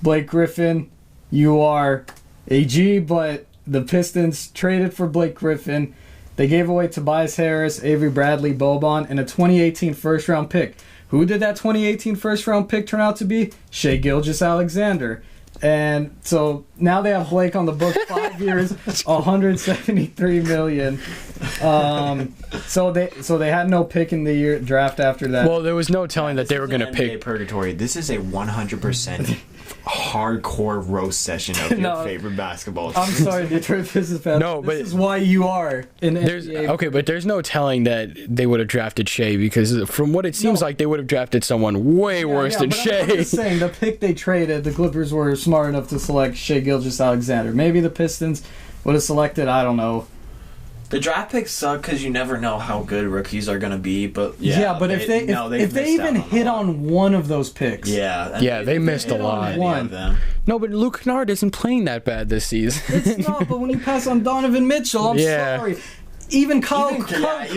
Blake Griffin, you are AG, but the Pistons traded for Blake Griffin. They gave away Tobias Harris, Avery Bradley, Boban, and a 2018 first-round pick. Who did that 2018 first-round pick turn out to be? Shai Gilgeous-Alexander. And so now they have Blake on the book, 5 years, $173 million. So they had no pick in the year draft after that. Well, there was no telling that they were going to pick Purgatory. This is a 100% hardcore roast session of your favorite basketball team. I'm sorry, Detroit Pistons fans. No, but this is why you are in NBA. Okay, but there's no telling that they would have drafted Shea because from what it seems like they would have drafted someone way worse than Shea. I'm just saying, the pick they traded, the Clippers were smart enough to select Shai Gilgeous-Alexander. Maybe the Pistons would have selected, I don't know. The draft picks suck because you never know how good rookies are going to be, but but if they even hit on one of those picks, they missed a lot. No, but Luke Kennard isn't playing that bad this season. It's not, but when you pass on Donovan Mitchell, I'm sorry. Even Kuzma.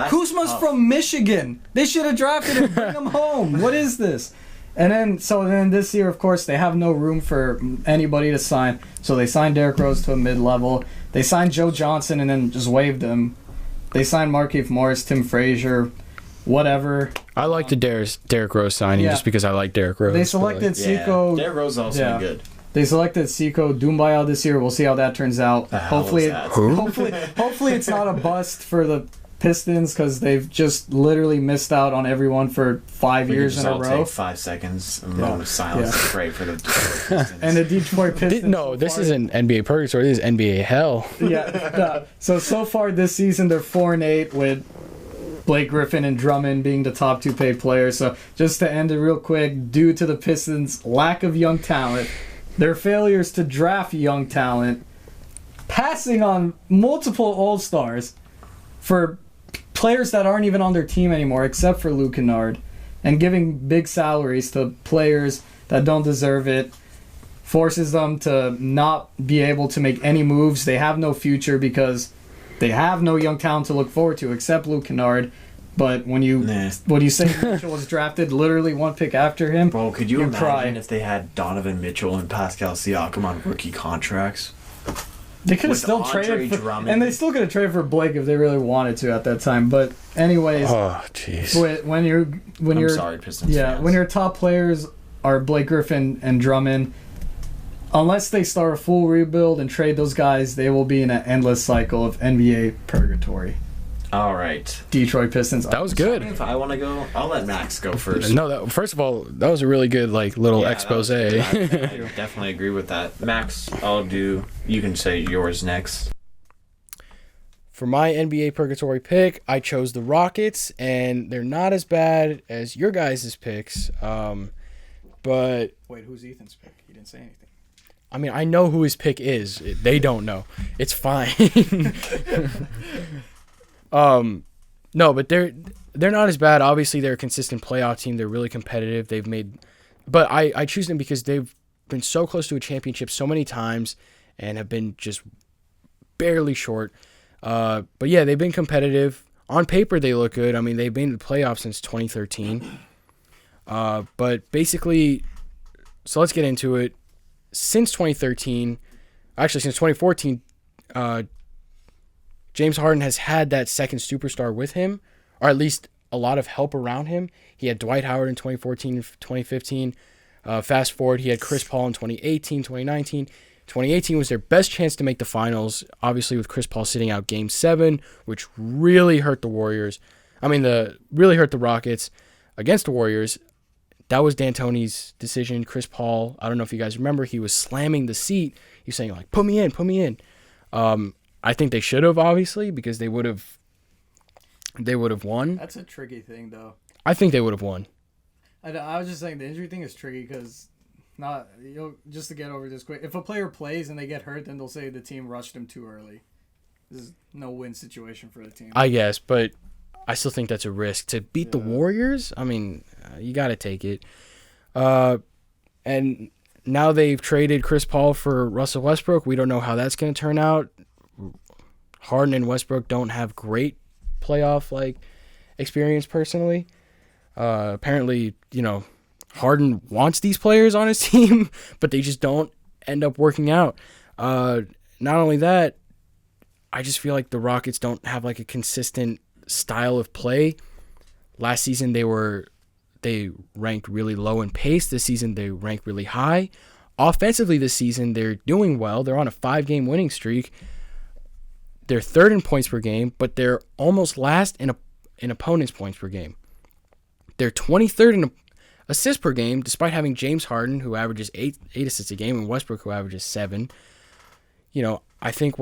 Kuzma's from Michigan. They should have drafted him, bring him home. What is this? And then this year, of course, they have no room for anybody to sign. So they signed Derrick Rose to a mid-level. They signed Joe Johnson and then just waived him. They signed Markieff Morris, Tim Frazier, whatever. I like the Derrick Rose signing just because I like Derrick Rose. They selected Sekou. Derrick Rose is also good. They selected Sekou Doumbia this year. We'll see how that turns out. Hopefully it's not a bust for the Pistons because they've just literally missed out on everyone for 5 years in a row. Take 5 seconds, a moment of silence to pray for the Pistons. And the Detroit Pistons. This isn't NBA Purgatory. This is NBA Hell. So far this season they're 4-8 with Blake Griffin and Drummond being the top 2 paid players. So just to end it real quick, due to the Pistons' lack of young talent, their failures to draft young talent, passing on multiple All-Stars for players that aren't even on their team anymore except for Luke Kennard, and giving big salaries to players that don't deserve it, forces them to not be able to make any moves. They have no future because they have no young talent to look forward to except Luke Kennard. But when you say Mitchell was drafted literally 1 pick after him, bro, could you imagine if they had Donovan Mitchell and Pascal Siakam on rookie contracts? They could have still traded for, and they still could have traded for Blake if they really wanted to at that time. But anyways, when your top players are Blake Griffin and Drummond, unless they start a full rebuild and trade those guys, they will be in an endless cycle of NBA purgatory. All right. Detroit Pistons. That was good. If I want to go, I'll let Max go first. No, first of all, that was a really good little expose. I definitely agree with that. Max, you can say yours next. For my NBA Purgatory pick, I chose the Rockets, and they're not as bad as your guys' picks. But wait, who's Ethan's pick? He didn't say anything. I mean, I know who his pick is. They don't know. It's fine. No, but they're not as bad. Obviously, they're a consistent playoff team. They're really competitive. But I choose them because they've been so close to a championship so many times and have been just barely short. But yeah, they've been competitive. On paper, they look good. I mean, they've been in the playoffs since 2013. But basically, so let's get into it. Since 2013, actually since 2014, James Harden has had that second superstar with him, or at least a lot of help around him. He had Dwight Howard in 2014 and 2015. Fast forward, he had Chris Paul in 2018, 2019. 2018 was their best chance to make the finals, obviously with Chris Paul sitting out Game 7, which really hurt the Warriors. Really hurt the Rockets against the Warriors. That was D'Antoni's decision. Chris Paul, I don't know if you guys remember, he was slamming the seat. He was saying, put me in. I think they should have, obviously, because they would have won. That's a tricky thing, though. I think they would have won. I was just saying the injury thing is tricky because just to get over this quick, if a player plays and they get hurt, then they'll say the team rushed him too early. This is no win situation for the team. I guess, but I still think that's a risk. To beat the Warriors, I mean, you got to take it. And now they've traded Chris Paul for Russell Westbrook. We don't know how that's going to turn out. Harden and Westbrook don't have great playoff experience personally. Apparently, Harden wants these players on his team, but they just don't end up working out. Not only that, I just feel like the Rockets don't have a consistent style of play. Last season they ranked really low in pace. This season they rank really high. Offensively this season they're doing well. They're on a 5-game winning streak. They're third in points per game, but they're almost last in opponents' points per game. They're 23rd in assists per game, despite having James Harden, who averages 8 assists a game, and Westbrook, who averages 7. I think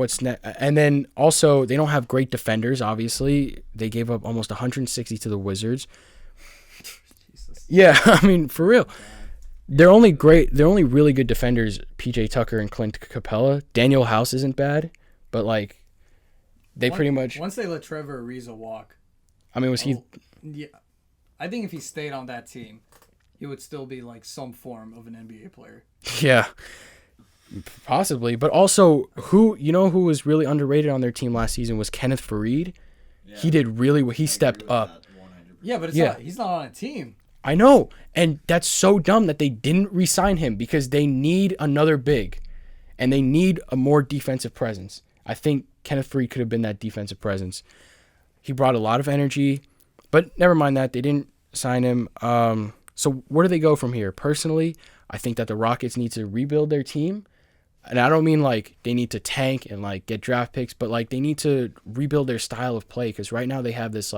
and then also they don't have great defenders. Obviously, they gave up almost 160 to the Wizards. Jesus. Yeah, I mean for real. They're only really good defenders. PJ Tucker and Clint Capella. Daniel House isn't bad, but pretty much once they let Trevor Ariza walk. I mean, was he? Yeah, I think if he stayed on that team, he would still be some form of an NBA player. Yeah, possibly. But also, who was really underrated on their team last season was Kenneth Faried. Yeah, he did really well. He stepped up. Yeah, but he's not on a team. I know, and that's so dumb that they didn't re-sign him because they need another big, and they need a more defensive presence. I think Kenneth Faried could have been that defensive presence. He brought a lot of energy, but never mind that. They didn't sign him. So where do they go from here? Personally, I think that the Rockets need to rebuild their team. And I don't mean they need to tank and get draft picks, but they need to rebuild their style of play because right now they have this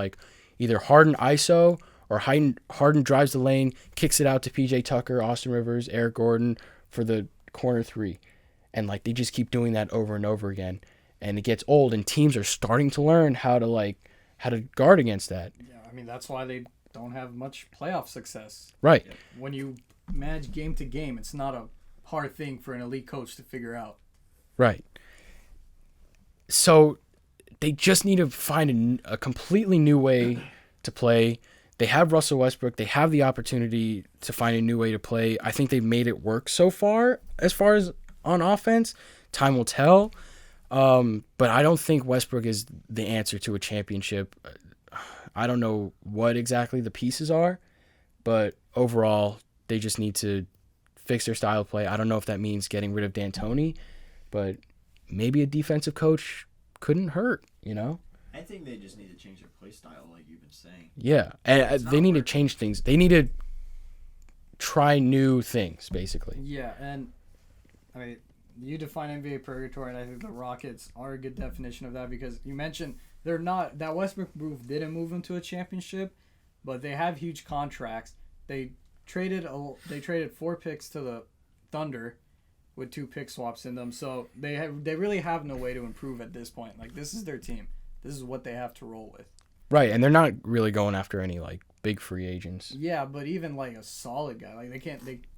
either Harden ISO or Harden drives the lane, kicks it out to PJ Tucker, Austin Rivers, Eric Gordon for the corner 3. And they just keep doing that over and over again. And it gets old, and teams are starting to learn how to guard against that. Yeah, I mean that's why they don't have much playoff success. Right. When you manage game to game, it's not a hard thing for an elite coach to figure out. Right. So they just need to find a completely new way to play. They have Russell Westbrook. They have the opportunity to find a new way to play. I think they've made it work so far as on offense. Time will tell. But I don't think Westbrook is the answer to a championship. I don't know what exactly the pieces are, but overall, they just need to fix their style of play. I don't know if that means getting rid of D'Antoni, but maybe a defensive coach couldn't hurt, I think they just need to change their play style, like you've been saying. Yeah, and they need to change things. They need to try new things, basically. Yeah, and I mean, you define NBA purgatory, and I think the Rockets are a good definition of that because you mentioned they're not that Westbrook move didn't move them to a championship, but they have huge contracts. They traded 4 picks to the Thunder with 2 pick swaps in them, so they really have no way to improve at this point. Like, this is their team. This is what they have to roll with. Right, and they're not really going after any like big free agents. Yeah, but even like a solid guy, like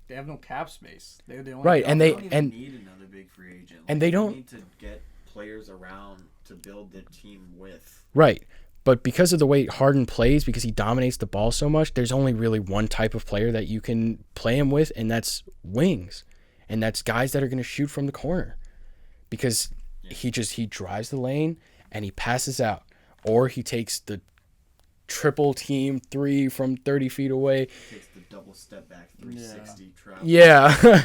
they have no cap space. They only right, and they don't even need another big free agent. Like, and they don't need to get players around to build the team with. Right. But because of the way Harden plays, because he dominates the ball so much, there's only really one type of player that you can play him with, and that's wings. And that's guys that are going to shoot from the corner. Because he drives the lane and he passes out. Or he takes the triple team 3 from 30 feet away. He takes the double step back 360 travel. Yeah.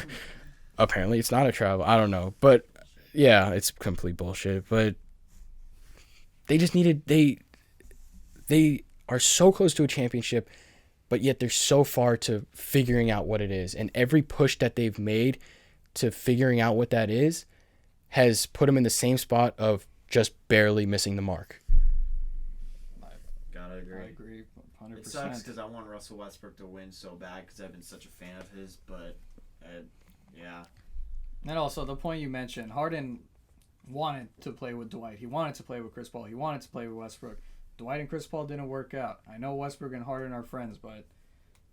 Apparently it's not a travel. I don't know. But yeah, it's complete bullshit. But they just needed... They are so close to a championship, but yet they're so far to figuring out what it is. And every push that they've made to figuring out what that is has put them in the same spot of just barely missing the mark. Gotta agree. I agree 100%. It sucks because I want Russell Westbrook to win so bad because I've been such a fan of his, but yeah. And also, the point you mentioned, Harden wanted to play with Dwight. He wanted to play with Chris Paul. He wanted to play with Westbrook. Dwight and Chris Paul didn't work out. I know Westbrook and Harden are friends, but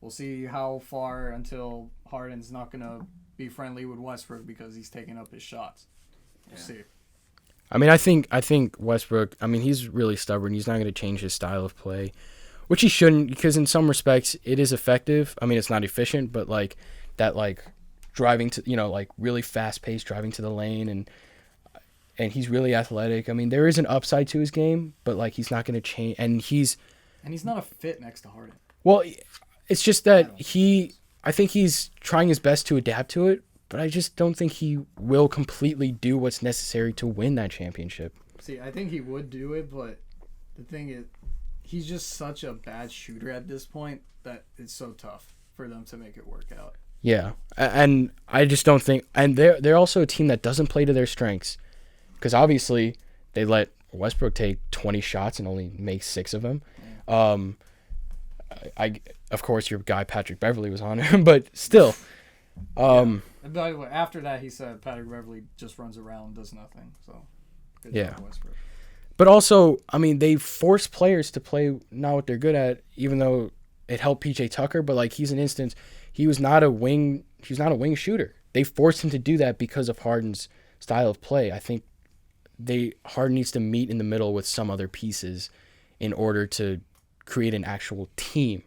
we'll see how far until Harden's not going to be friendly with Westbrook because he's taking up his shots. We'll see. I mean, I think Westbrook, I mean, he's really stubborn. He's not going to change his style of play, which he shouldn't because in some respects it is effective. I mean, it's not efficient, but like that, like driving to, like really fast paced driving to the lane and he's really athletic. I mean, there is an upside to his game, but like he's not going to change. And he's not a fit next to Harden. Well, it's just that I think he's trying his best to adapt to it, but I just don't think he will completely do what's necessary to win that championship. See, I think he would do it, but the thing is, he's just such a bad shooter at this point that it's so tough for them to make it work out. Yeah, and I just don't think, and they're also a team that doesn't play to their strengths. Because obviously they let Westbrook take 20 shots and only make 6 of them. Of course, your guy Patrick Beverley was on him, but still. And by the way, after that, he said Patrick Beverley just runs around and does nothing. So, good job, Westbrook. But also, I mean, they force players to play not what they're good at, even though it helped PJ Tucker. But like he's an instance, he was not a wing shooter. They forced him to do that because of Harden's style of play. I think Harden needs to meet in the middle with some other pieces in order to create an actual team.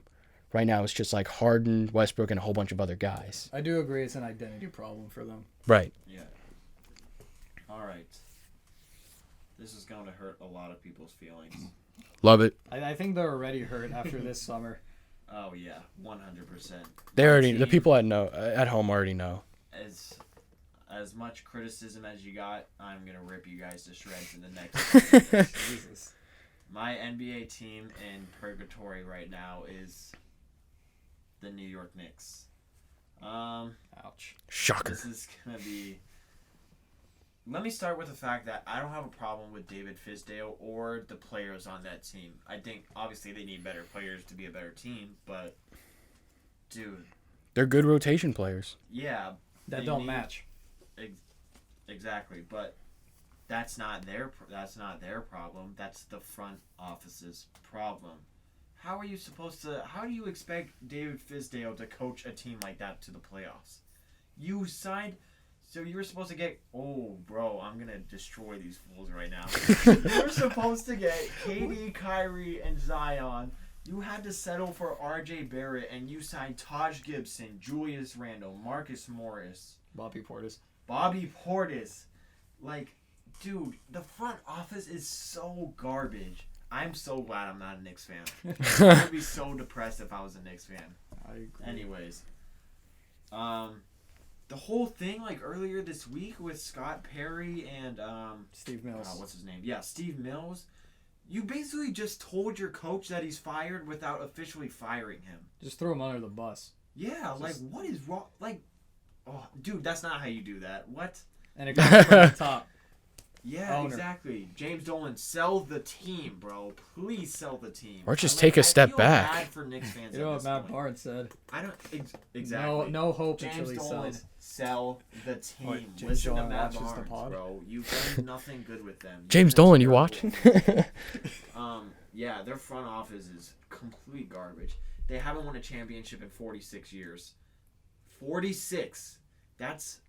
Right now, it's just like Harden, Westbrook, and a whole bunch of other guys. I do agree it's an identity problem for them. Right. Yeah. All right. This is going to hurt a lot of people's feelings. Love it. I think they're already hurt after this summer. Oh, yeah. 100%. The people at home already know. As much criticism as you got, I'm going to rip you guys to shreds in the next Jesus. My NBA team in purgatory right now is the New York Knicks. Ouch. Shocker. This is going to be... Let me start with the fact that I don't have a problem with David Fizdale or the players on that team. I think, obviously, they need better players to be a better team, but... Dude. They're good rotation players. Yeah. That don't match. Exactly, but that's not their problem. That's the front office's problem. How do you expect David Fizdale to coach a team like that to the playoffs? You were supposed to get, I'm going to destroy these fools right now. You were supposed to get KD, Kyrie, and Zion. You had to settle for RJ Barrett, and you signed Taj Gibson, Julius Randle, Marcus Morris. Bobby Portis. Like, dude, the front office is so garbage. I'm so glad I'm not a Knicks fan. I would be so depressed if I was a Knicks fan. I agree. Anyways. The whole thing, like, earlier this week with Scott Perry and... Steve Mills. What's his name? Yeah, Steve Mills. You basically just told your coach that he's fired without officially firing him. Just throw him under the bus. Yeah, like, what is wrong? Like... Oh, dude, that's not how you do that. What? And it comes from the top. Yeah, owner. exactly. James Dolan, sell the team, bro. Please sell the team. Or just take a step I feel back. Bad for Knicks fans. You know what Matt Barnes said? I don't exactly. No hope James until he Dolan, sells. sell the team. What, James Listen to Dolan Matt watches the Barnes, pod? bro. You've done nothing good with them. James You've been Dolan, you terrible. watching? Yeah, their front office is complete garbage. They haven't won a championship in 46 years. 46. That's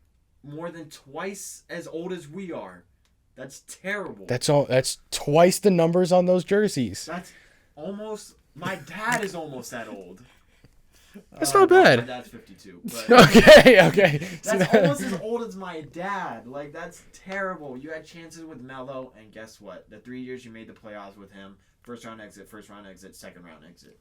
more than twice as old as we are. That's terrible. That's twice the numbers on those jerseys. That's almost. My dad is almost that old. That's not My bad. dad's 52. But Okay. that's almost as old as my dad. Like, that's terrible. You had chances with Melo, and guess what? The 3 years you made the playoffs with him, first round exit, second round exit.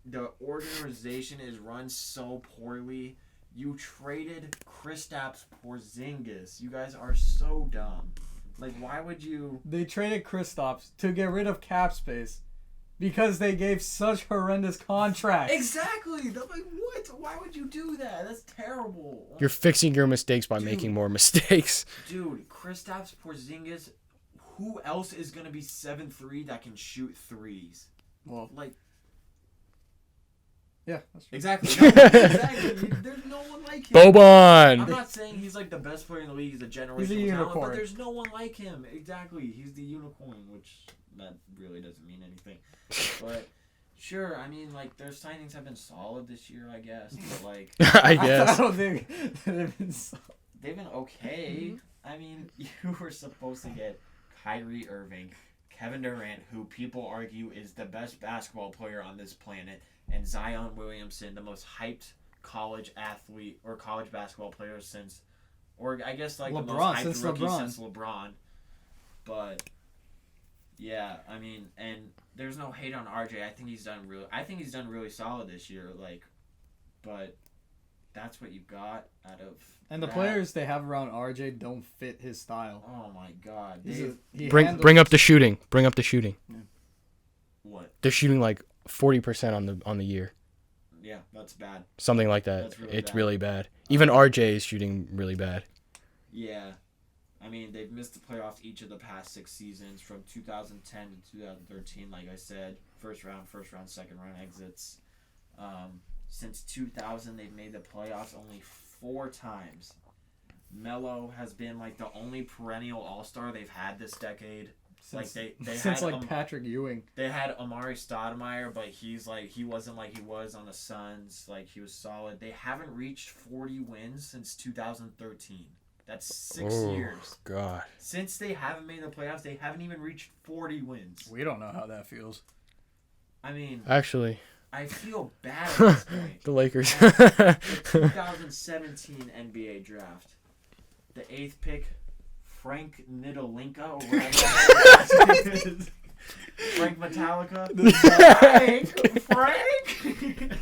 The organization is run so poorly. You traded Kristaps Porzingis. You guys are so dumb. Like, why would you... They traded Kristaps to get rid of cap space because they gave such horrendous contracts. Exactly. They're like, what? Why would you do that? That's terrible. You're fixing your mistakes by making more mistakes. Dude, Kristaps Porzingis, who else is going to be 7'3" that can shoot threes? Well, Like, yeah, that's true. exactly. No, exactly. There's no one like him. Boban. I'm not saying he's like the best player in the league. He's a generational He's a talent, unicorn. but there's no one like him. Exactly. He's the unicorn, which that really doesn't mean anything. But sure, I mean, like, their signings have been solid this year, I guess. But like, I I guess. don't think they've been they've been okay. I mean, you were supposed to get Kyrie Irving, Kevin Durant, who people argue is the best basketball player on this planet, and Zion Williamson, the most hyped college athlete or college basketball player since, or I guess like the most LeBron, hyped since rookie LeBron. since LeBron. But yeah, I mean, and there's no hate on RJ. I think he's done really solid this year. Like, but that's what you got out of. And the that. players they have around RJ don't fit his style. Oh my God! He Bring up the shooting. Bring up the shooting. What? They're shooting like 40% on the year. Yeah, that's bad. Something like that. That's really It's bad. really bad. Even RJ is shooting really bad. Yeah. I mean, they've missed the playoffs each of the past 6 seasons from 2010 to 2013, like I said. First round, second round exits. Since 2000, they've made the playoffs only 4 times. Melo has been like the only perennial all-star they've had this decade. Since, Like they since had like Patrick Ewing. They had Amari Stoudemire, but he wasn't like he was on the Suns. Like, he was solid. They haven't reached 40 wins since 2013. That's 6 years. God. Since they haven't made the playoffs, they haven't even reached 40 wins. We don't know how that feels. I mean, Actually, I feel bad at this point. the Lakers. The 2017 NBA draft. The 8th pick, Frank Nidolinka, or whatever that is. Frank Metallica. Frank!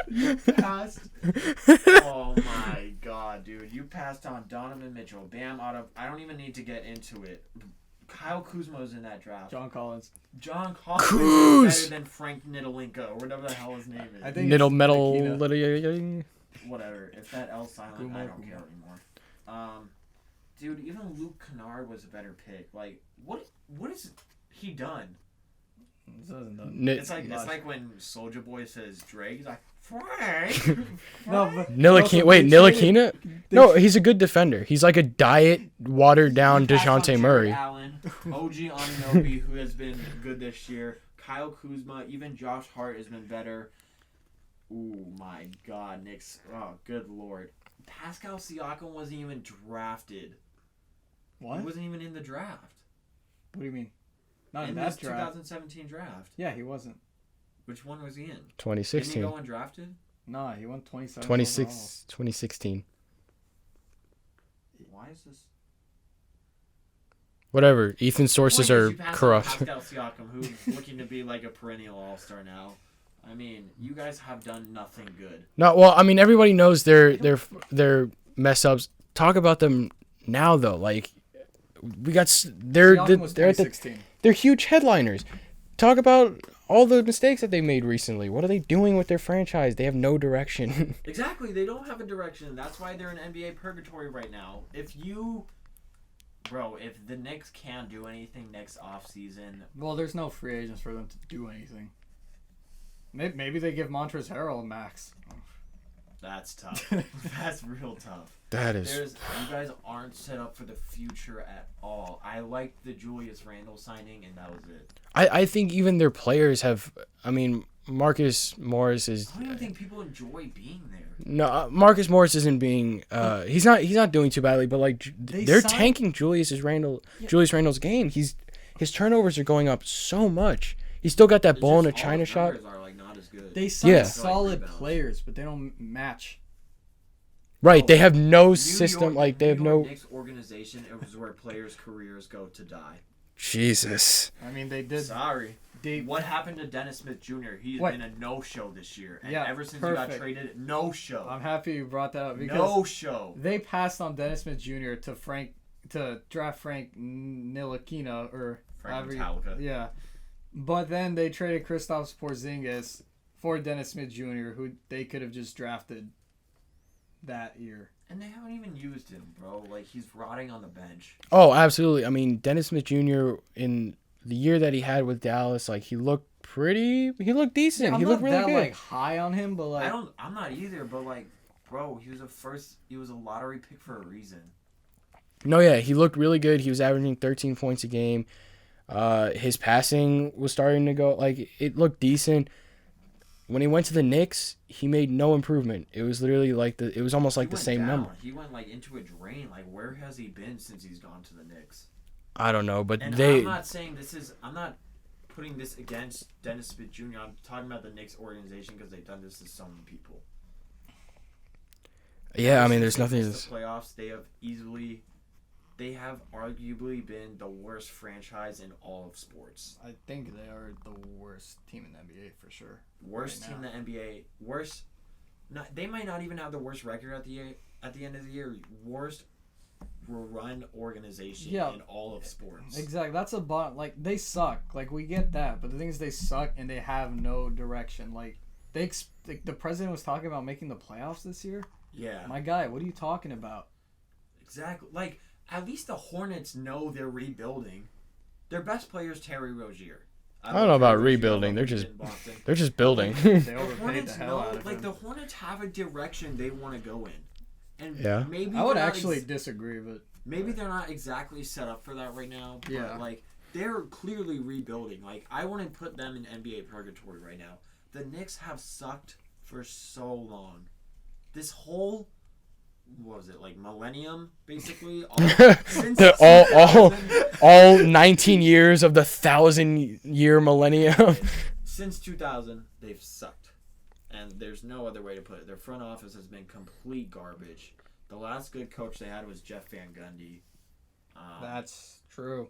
You passed. Oh my God, dude. You passed on Donovan Mitchell. Bam, I don't even need to get into it. Kyle Kuzma's in that draft. John Collins. John Collins is better than Frank Nidolinka, or whatever the hell his name is. I think Middle it's metal. Nikita. Whatever. If that L's silent, I don't care anymore. Dude, even Luke Kennard was a better pick. Like, what has he done? It's like when Soulja Boy says Drake, he's like, Frank. No, but Ntilikina? No, he's a good defender. He's like a diet, watered down DeJounte Murray. Allen, OG Anunoby, who has been good this year. Kyle Kuzma, even Josh Hart has been better. Ooh, my God, Knicks. Oh, good Lord. Pascal Siakam wasn't even drafted. What? He wasn't even in the draft. What do you mean? Not in In that this draft. 2017 draft. Yeah, he wasn't. Which one was he in? Didn't he 2016. go undrafted? Nah, he won 27. 2016. Why is this? Whatever. Ethan's sources Point is, are you passed on corrupt. Pascal Siakam, who's looking to be like a perennial all-star now. I mean, you guys have done nothing good. No, well, I mean, everybody knows their mess ups. Talk about them now, though. Like, we got they're Siakam was they're 2016. they're huge headliners. Talk about all the mistakes that they made recently. What are they doing with their franchise? They have no direction. Exactly, they don't have a direction. That's why they're in NBA purgatory right now. If the Knicks can't do anything next offseason... Well, there's no free agents for them to do anything. Maybe they give Montrezl Harrell a max. That's tough. That's real tough. That is. You guys aren't set up for the future at all. I liked the Julius Randle signing, and that was it. I think even their players have. I mean, Marcus Morris is. I don't even think people enjoy being there. No, Marcus Morris isn't being. He's not doing too badly, but like they're tanking Julius Randle's game. His turnovers are going up so much. He's still got that ball in a China shot. Are, like, not as good. They sign solid players, but they don't match. Right, they have no system. Like they have no. Knicks organization. It was where players' careers go to die. Jesus. I mean, they did. Sorry. What happened to Dennis Smith Jr.? He's been a no-show this year. And ever since he got traded, no-show. I'm happy you brought that up because no-show. They passed on Dennis Smith Jr. to draft Frank Ntilikina or Frank Metallica. Yeah. But then they traded Kristaps Porzingis for Dennis Smith Jr., who they could have just drafted that year. And they haven't even used him, bro. Like, he's rotting on the bench. Oh, absolutely. I mean, Dennis Smith Jr. in the year that he had with Dallas, like he looked decent. Yeah, he looked really good. Like high on him, but like I'm not either, but like, bro, he was a lottery pick for a reason. No, yeah, he looked really good. He was averaging 13 points a game. His passing was starting to go, like, it looked decent. When he went to the Knicks, he made no improvement. It was literally like it was almost like the same number. He went like into a drain. Like, where has he been since he's gone to the Knicks? I don't know, but and I'm not putting this against Dennis Smith Jr. I'm talking about the Knicks organization because they've done this to so many people. Yeah, I mean, there's nothing. The playoffs, they have arguably been the worst franchise in all of sports. I think they are the worst team in the NBA for sure. Worst team in the NBA. Worst. They might not even have the worst record at the end of the year. Worst run organization in all of sports. Exactly. That's like they suck. Like we get that, but the thing is they suck and they have no direction. Like the president was talking about making the playoffs this year. Yeah. My guy, what are you talking about? Exactly. Like, at least the Hornets know they're rebuilding. Their best player is Terry Rozier. I don't know about rebuilding. They're just building. They overpaid the hell out of him. The Hornets have a direction they want to go in. And maybe I would actually disagree, but maybe they're not exactly set up for that right now. But like they're clearly rebuilding. Like I want to put them in NBA purgatory right now. The Knicks have sucked for so long. This whole millennium basically all 19 years of the 1,000-year millennium. Since 2000 they've sucked. And there's no other way to put it. Their front office has been complete garbage. The last good coach they had was Jeff Van Gundy. That's true.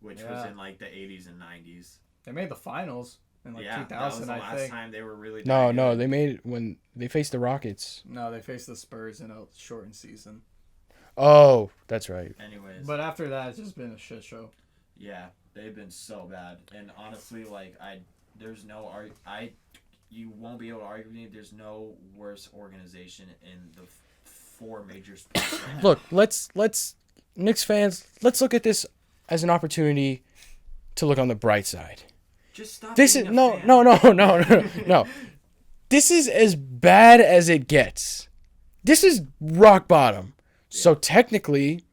Which was in like the 80s and 90s. They made the finals in 2000, that was the I last think. time they were really No, they made it when they faced the Rockets. No, they faced the Spurs in a shortened season. Oh, that's right. Anyways. But after that, it's just been a shit show. Yeah, they've been so bad. And honestly, you won't be able to argue with me. There's no worse organization in the four major sports. Right Look, let's Knicks fans, let's look at this as an opportunity to look on the bright side. Just stop. This is no. This is as bad as it gets. This is rock bottom. Yeah. So technically,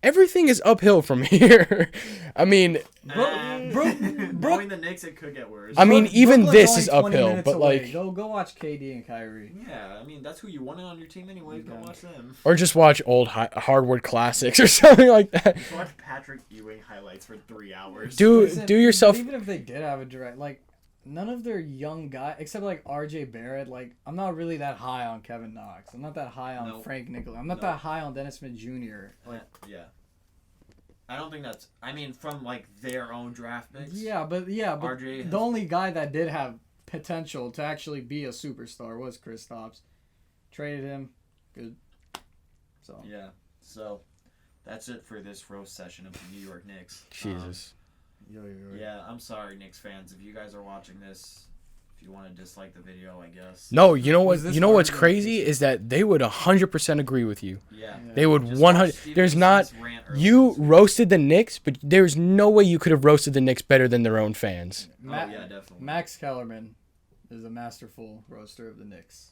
everything is uphill from here. I mean, knowing the Knicks, it could get worse. I mean, even Brooklyn's this is uphill, but away. like, go watch KD and Kyrie. Yeah, I mean that's who you wanted on your team anyway. Go watch them. Or just watch old hardwood classics or something like that. Just watch Patrick Ewing highlights for 3 hours. Do yourself. Even if they did have a direct, like none of their young guys, except like R.J. Barrett. Like I'm not really that high on Kevin Knox. I'm not that high on Frank Nicola. I'm not that high on Dennis Smith Jr. Like, yeah. I don't think that's. I mean, from like their own draft picks. Yeah, but RJ the only guy that did have potential to actually be a superstar was Kristaps. Traded him, good. So that's it for this roast session of the New York Knicks. Jesus. Yeah, I'm sorry, Knicks fans. If you guys are watching this, if you want to dislike the video, I guess. No, you know what? You know what's crazy is that they would 100% agree with you. Yeah. They would 100. There's not. You roasted the Knicks, but there's no way you could have roasted the Knicks better than their own fans. Yeah, definitely. Max Kellerman is a masterful roaster of the Knicks.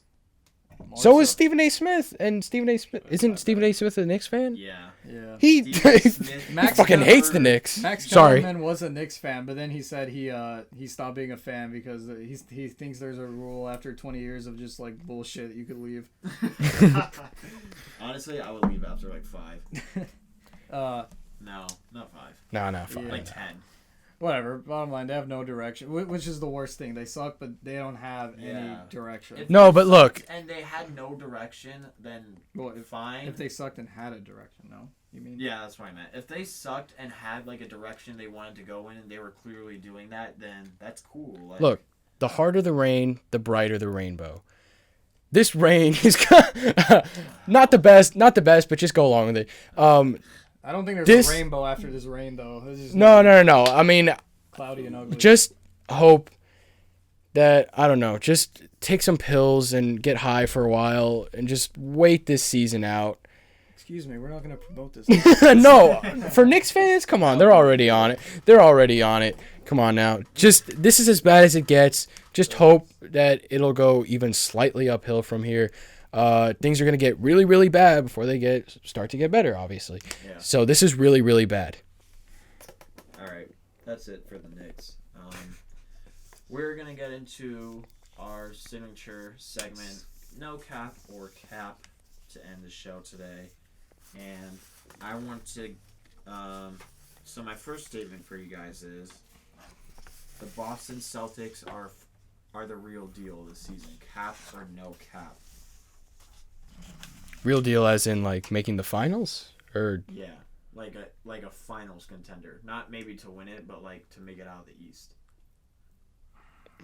So is Stephen A. Smith, and Stephen A. Smith isn't Stephen A. Smith a Knicks fan? Yeah. He fucking hates the Knicks. Max Sorry. Kellerman was a Knicks fan, but then he said he stopped being a fan because he thinks there's a rule after 20 years of just like bullshit that you could leave. Honestly, I would leave after like 5. No, not 5. No, 5. Like 10. Whatever. Bottom line, they have no direction, which is the worst thing. They suck, but they don't have any direction. No, but look. And they had no direction, then fine. If they sucked and had a direction, no? You mean? Yeah, that's what I meant. If they sucked and had like a direction they wanted to go in, and they were clearly doing that, then that's cool. Like, Look, the harder the rain, the brighter the rainbow. This rain is not the best, but just go along with it. I don't think there's a rainbow after this rain, though. No. I mean, cloudy and ugly. Just hope that, I don't know, just take some pills and get high for a while and just wait this season out. Excuse me, we're not going to promote this. No, for Knicks fans, come on, they're already on it. Come on now. Just, this is as bad as it gets. Just hope that it'll go even slightly uphill from here. Things are going to get really, really bad before they start to get better, obviously. Yeah. So this is really, really bad. All right. That's it for the Knicks. We're going to get into our signature segment, No Cap or Cap, to end the show today. And I want to... so my first statement for you guys is the Boston Celtics are the real deal this season. Cap or no cap? Real deal as in, like, making the finals? Or yeah, like a finals contender. Not maybe to win it, but, like, to make it out of the East.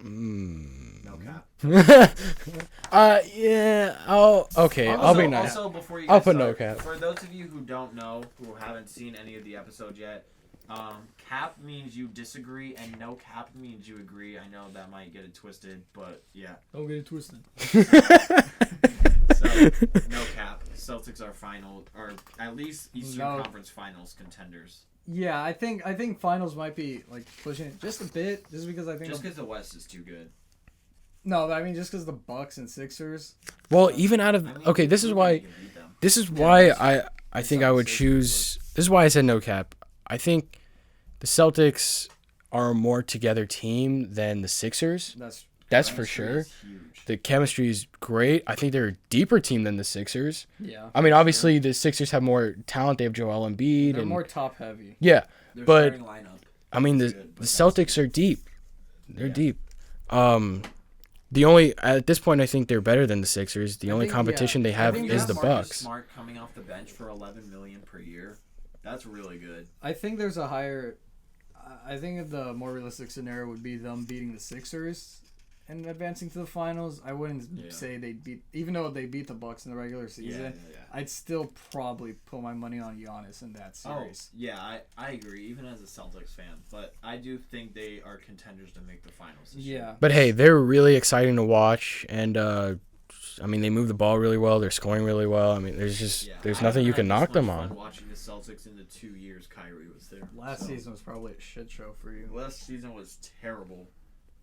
No cap. Yeah. Oh, okay. Also, I'll be nice. Also, before you I'll guys put start, no cap. For those of you who don't know, who haven't seen any of the episodes yet, cap means you disagree, and no cap means you agree. I know that might get it twisted, but yeah. Don't get it twisted. So, no cap. Celtics are final, or at least Eastern Conference Finals contenders. Yeah, I think finals might be like pushing it just a bit, just because I think because the West is too good. No, but I mean just because the Bucks and Sixers. Well, even out of okay, this is why I think I would choose. This is why I said no cap. I think the Celtics are a more together team than the Sixers. That's for sure. The chemistry is great. I think they're a deeper team than the Sixers. Yeah. I mean, obviously the Sixers have more talent. They have Joel Embiid. They're more top heavy. Yeah, Their but lineup I mean the Celtics are deep. They're deep. The only at this point I think they're better than the Sixers. The only competition they have is the Bucks. Smart coming off the bench for $11 million per year. That's really good. I think there's a higher. I think the more realistic scenario would be them beating the Sixers and advancing to the finals. I wouldn't say they beat, even though they beat the Bucks in the regular season. I'd still probably put my money on Giannis in that series. Oh, yeah, I agree, even as a Celtics fan. But I do think they are contenders to make the finals this year. But hey, they're really exciting to watch, and I mean, they move the ball really well. They're scoring really well. I mean, there's nothing you can knock them on. Watching the Celtics in the 2 years Kyrie was there. Last season was probably a shit show for you. Last season was terrible.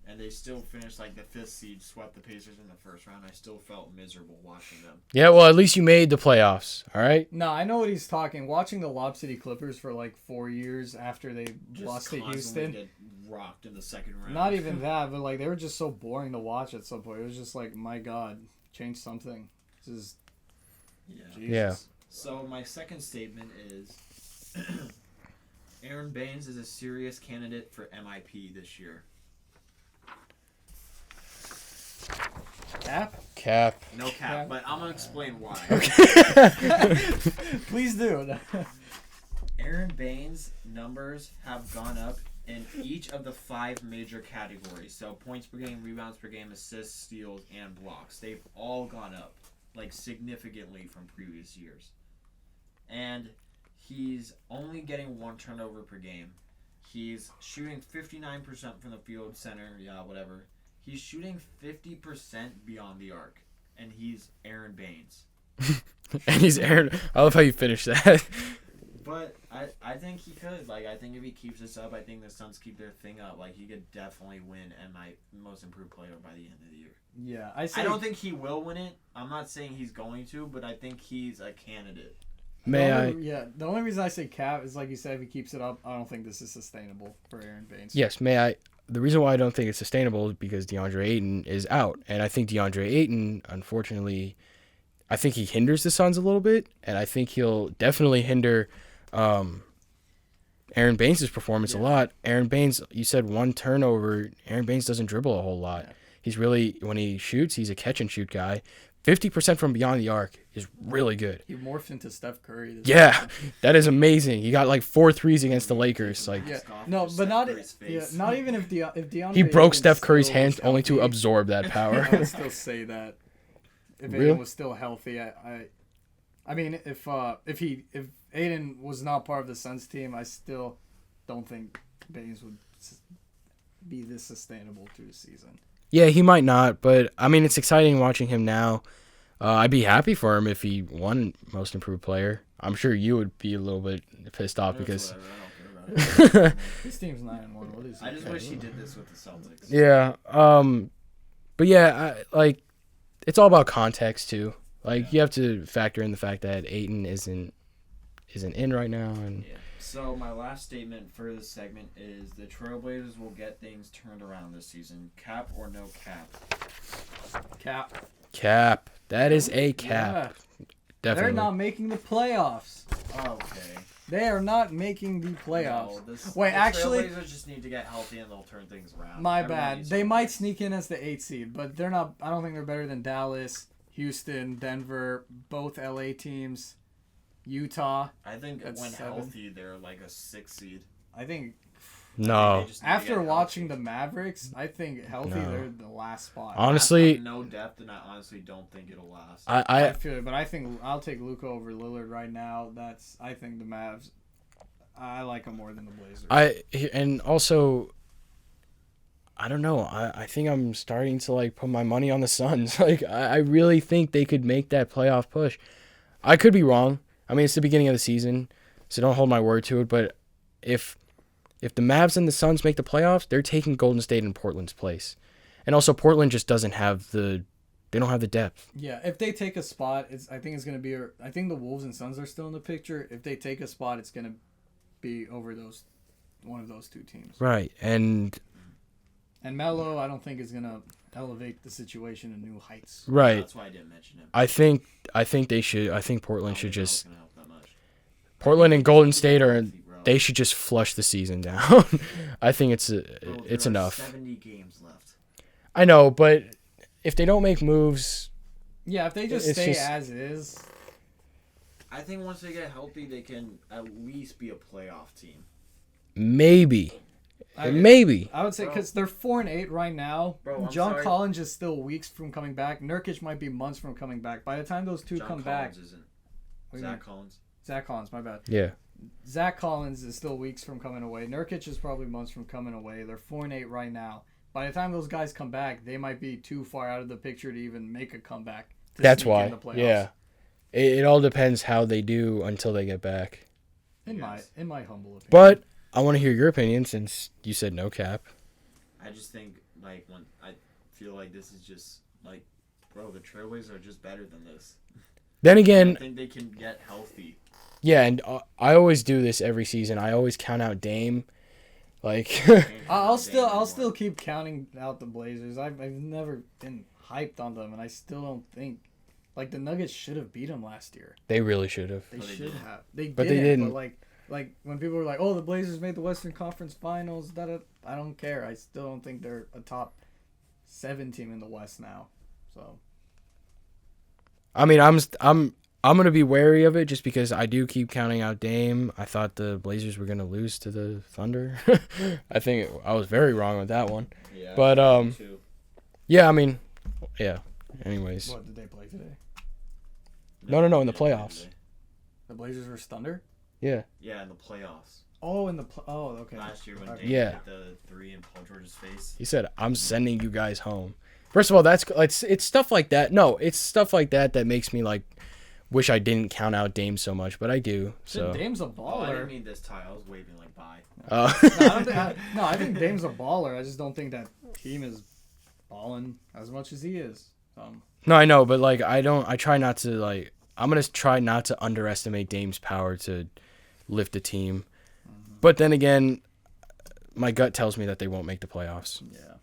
And they still finished like the 5th seed, swept the Pacers in the first round. I still felt miserable watching them. Yeah, well, at least you made the playoffs, all right? No, I know what he's talking. Watching the Lob City Clippers for like 4 years after they lost to Houston. Get rocked in the second round. Not even that, but like they were just so boring to watch at some point. It was just like, my God, change something. This is... Yeah. So my second statement is Aaron Baines is a serious candidate for MIP this year. Cap? No cap, but I'm going to explain why. Please do. Aaron Baines' numbers have gone up in each of the 5 major categories. So points per game, rebounds per game, assists, steals, and blocks. They've all gone up, like, significantly from previous years. And he's only getting 1 turnover per game. He's shooting 59% from the field, center, whatever. He's shooting 50% beyond the arc, and he's Aaron Baines. And he's Aaron. I love how you finished that. But I think he could. Like, I think if he keeps this up, I think the Suns keep their thing up. Like, he could definitely win and my most improved player by the end of the year. Yeah, I don't think he will win it. I'm not saying he's going to, but I think he's a candidate. Yeah, the only reason I say cap is, like you said, if he keeps it up, I don't think this is sustainable for Aaron Baines. Yes, the reason why I don't think it's sustainable is because DeAndre Ayton is out. And I think DeAndre Ayton, unfortunately, I think he hinders the Suns a little bit. And I think he'll definitely hinder Aaron Baines' performance a lot. Aaron Baines, you said one turnover. Aaron Baines doesn't dribble a whole lot. Yeah. He's really, when he shoots, he's a catch-and-shoot guy. 50% from beyond the arc is really good. He morphed into Steph Curry. Yeah, that is amazing. He got like 4 threes against the Lakers. Like, no, but not even if DeAndre. He broke Steph Curry's hand only to absorb that power. I would still say that if Aiden was still healthy, I mean, if Aiden was not part of the Suns team, I still don't think Baines would be this sustainable through the season. Yeah, he might not, but I mean, it's exciting watching him now. I'd be happy for him if he won Most Improved Player. I'm sure you would be a little bit pissed off because his team's 9-1. What is he? I just wish he did this with the Celtics. Yeah, but yeah, it's all about context too. Like you have to factor in the fact that Ayton isn't in right now, and. Yeah. So my last statement for this segment is the Trailblazers will get things turned around this season. Cap or no cap? Cap. That is a cap. Yeah. Definitely. They're not making the playoffs. Okay. They are not making the playoffs. No, Wait, the actually, Trailblazers just need to get healthy and they'll turn things around. My bad. They might sneak in as the 8th seed, but they're not. I don't think they're better than Dallas, Houston, Denver, both LA teams. Utah. I think when healthy, they're like a 6th seed. I think. No. After watching the Mavericks, I think healthy they're the last spot. Honestly, no depth, and I honestly don't think it'll last. I feel it, but I think I'll take Luka over Lillard right now. I think the Mavs. I like them more than the Blazers. And also, I don't know. I think I'm starting to like put my money on the Suns. Like I really think they could make that playoff push. I could be wrong. I mean, it's the beginning of the season, so don't hold my word to it. But if the Mavs and the Suns make the playoffs, they're taking Golden State and Portland's place. And also, Portland just doesn't have they don't have the depth. Yeah, if they take a spot, I think it's going to be. I think the Wolves and Suns are still in the picture. If they take a spot, it's going to be over one of those two teams. Right, and Melo, I don't think is going to elevate the situation to new heights. Right. That's why I didn't mention him. I think they should. I think Portland should just. Portland and Golden State they should just flush the season down. I think it's enough. 70 games left. I know, but if they don't make moves, yeah, if they just stay as is, I think once they get healthy, they can at least be a playoff team. Maybe. I would say because they're 4-8 right now. Bro, John Collins is still weeks from coming back. Nurkic might be months from coming back. By the time those two come back, Zach Collins. Zach Collins, my bad. Yeah. Zach Collins is still weeks from coming away. Nurkic is probably months from coming away. They're 4-8 right now. By the time those guys come back, they might be too far out of the picture to even make a comeback. That's why. Yeah. It all depends how they do until they get back. In my humble opinion. But I want to hear your opinion since you said no cap. I just think when I feel like this is just bro, the Trailblazers are just better than this. Then again, I think they can get healthy. Yeah, and I always do this every season. I always count out Dame. I'll still keep counting out the Blazers. I've never been hyped on them, and I still don't think the Nuggets should have beat them last year. They really should have. They should have. They didn't. But like when people were like, "Oh, the Blazers made the Western Conference Finals," I don't care. I still don't think they're a top 7 team in the West now. So. I mean, I'm gonna be wary of it just because I do keep counting out Dame. I thought the Blazers were gonna lose to the Thunder. I think I was very wrong with that one. Yeah. But yeah, I mean, yeah. Anyways. What did they play today? No, in the playoffs. The Blazers were Thunder? Yeah. Yeah, in the playoffs. Oh, okay. Last year when Dame hit the 3 in Paul George's face. He said, "I'm sending you guys home." First of all, it's stuff like that. No, it's stuff like that that makes me like wish I didn't count out Dame so much, but I do. So Dame's a baller. Oh, I didn't mean this tie. I was waving like bye. I think Dame's a baller. I just don't think that team is balling as much as he is. No, I know, but like I try not to like. I'm gonna try not to underestimate Dame's power to lift a team, but then again, my gut tells me that they won't make the playoffs. Yeah.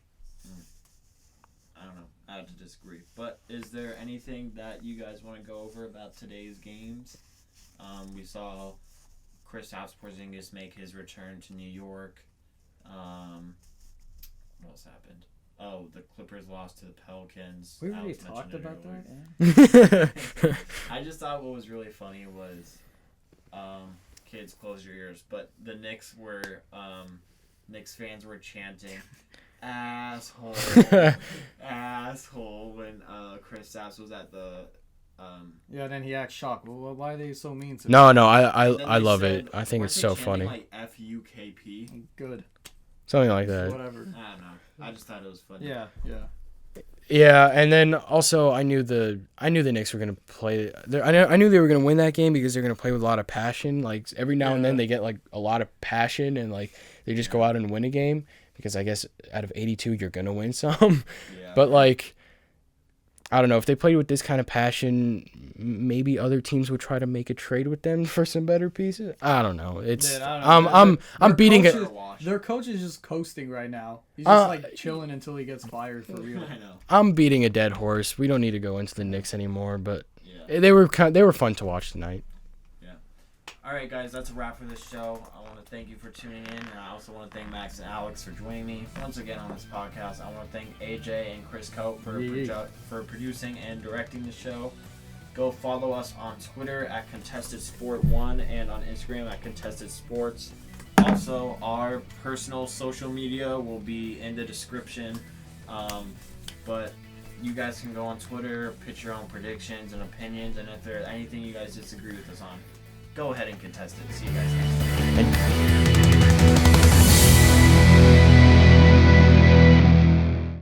I don't know. I have to disagree. But is there anything that you guys want to go over about today's games? We saw Kristaps Porzingis make his return to New York. What else happened? Oh, the Clippers lost to the Pelicans. We already talked about that. Yeah. I just thought what was really funny was, kids, close your ears. But the Knicks fans were chanting, "Asshole, asshole," when Kristaps was at the. Yeah, then he acts shocked. Well, why are they so mean to me? No, I love it. I think it's so funny. Like FUKP. Good. Something like that. Whatever. I don't know. I just thought it was funny. Yeah. Yeah, and then also I knew the Knicks were gonna play. I knew they were gonna win that game because they're gonna play with a lot of passion. Like every now and then they get like a lot of passion and like they just go out and win a game because I guess out of 82 you're gonna win some. Yeah. But like I don't know if they played with this kind of passion, maybe other teams would try to make a trade with them for some better pieces. I don't know. It's I'm beating it. Their coach is just coasting right now. He's just like chilling until he gets fired for real. I know. I'm beating a dead horse. We don't need to go into the Knicks anymore, but they were fun to watch tonight. Yeah. All right, guys, that's a wrap for this show. I want to thank you for tuning in, and I also want to thank Max and Alex for joining me once again on this podcast. I want to thank AJ and Chris Cope for producing and directing the show. Go follow us on Twitter at ContestedSport1 and on Instagram at ContestedSports. Also, our personal social media will be in the description, but you guys can go on Twitter, pitch your own predictions and opinions, and if there's anything you guys disagree with us on, go ahead and contest it. See you guys next time.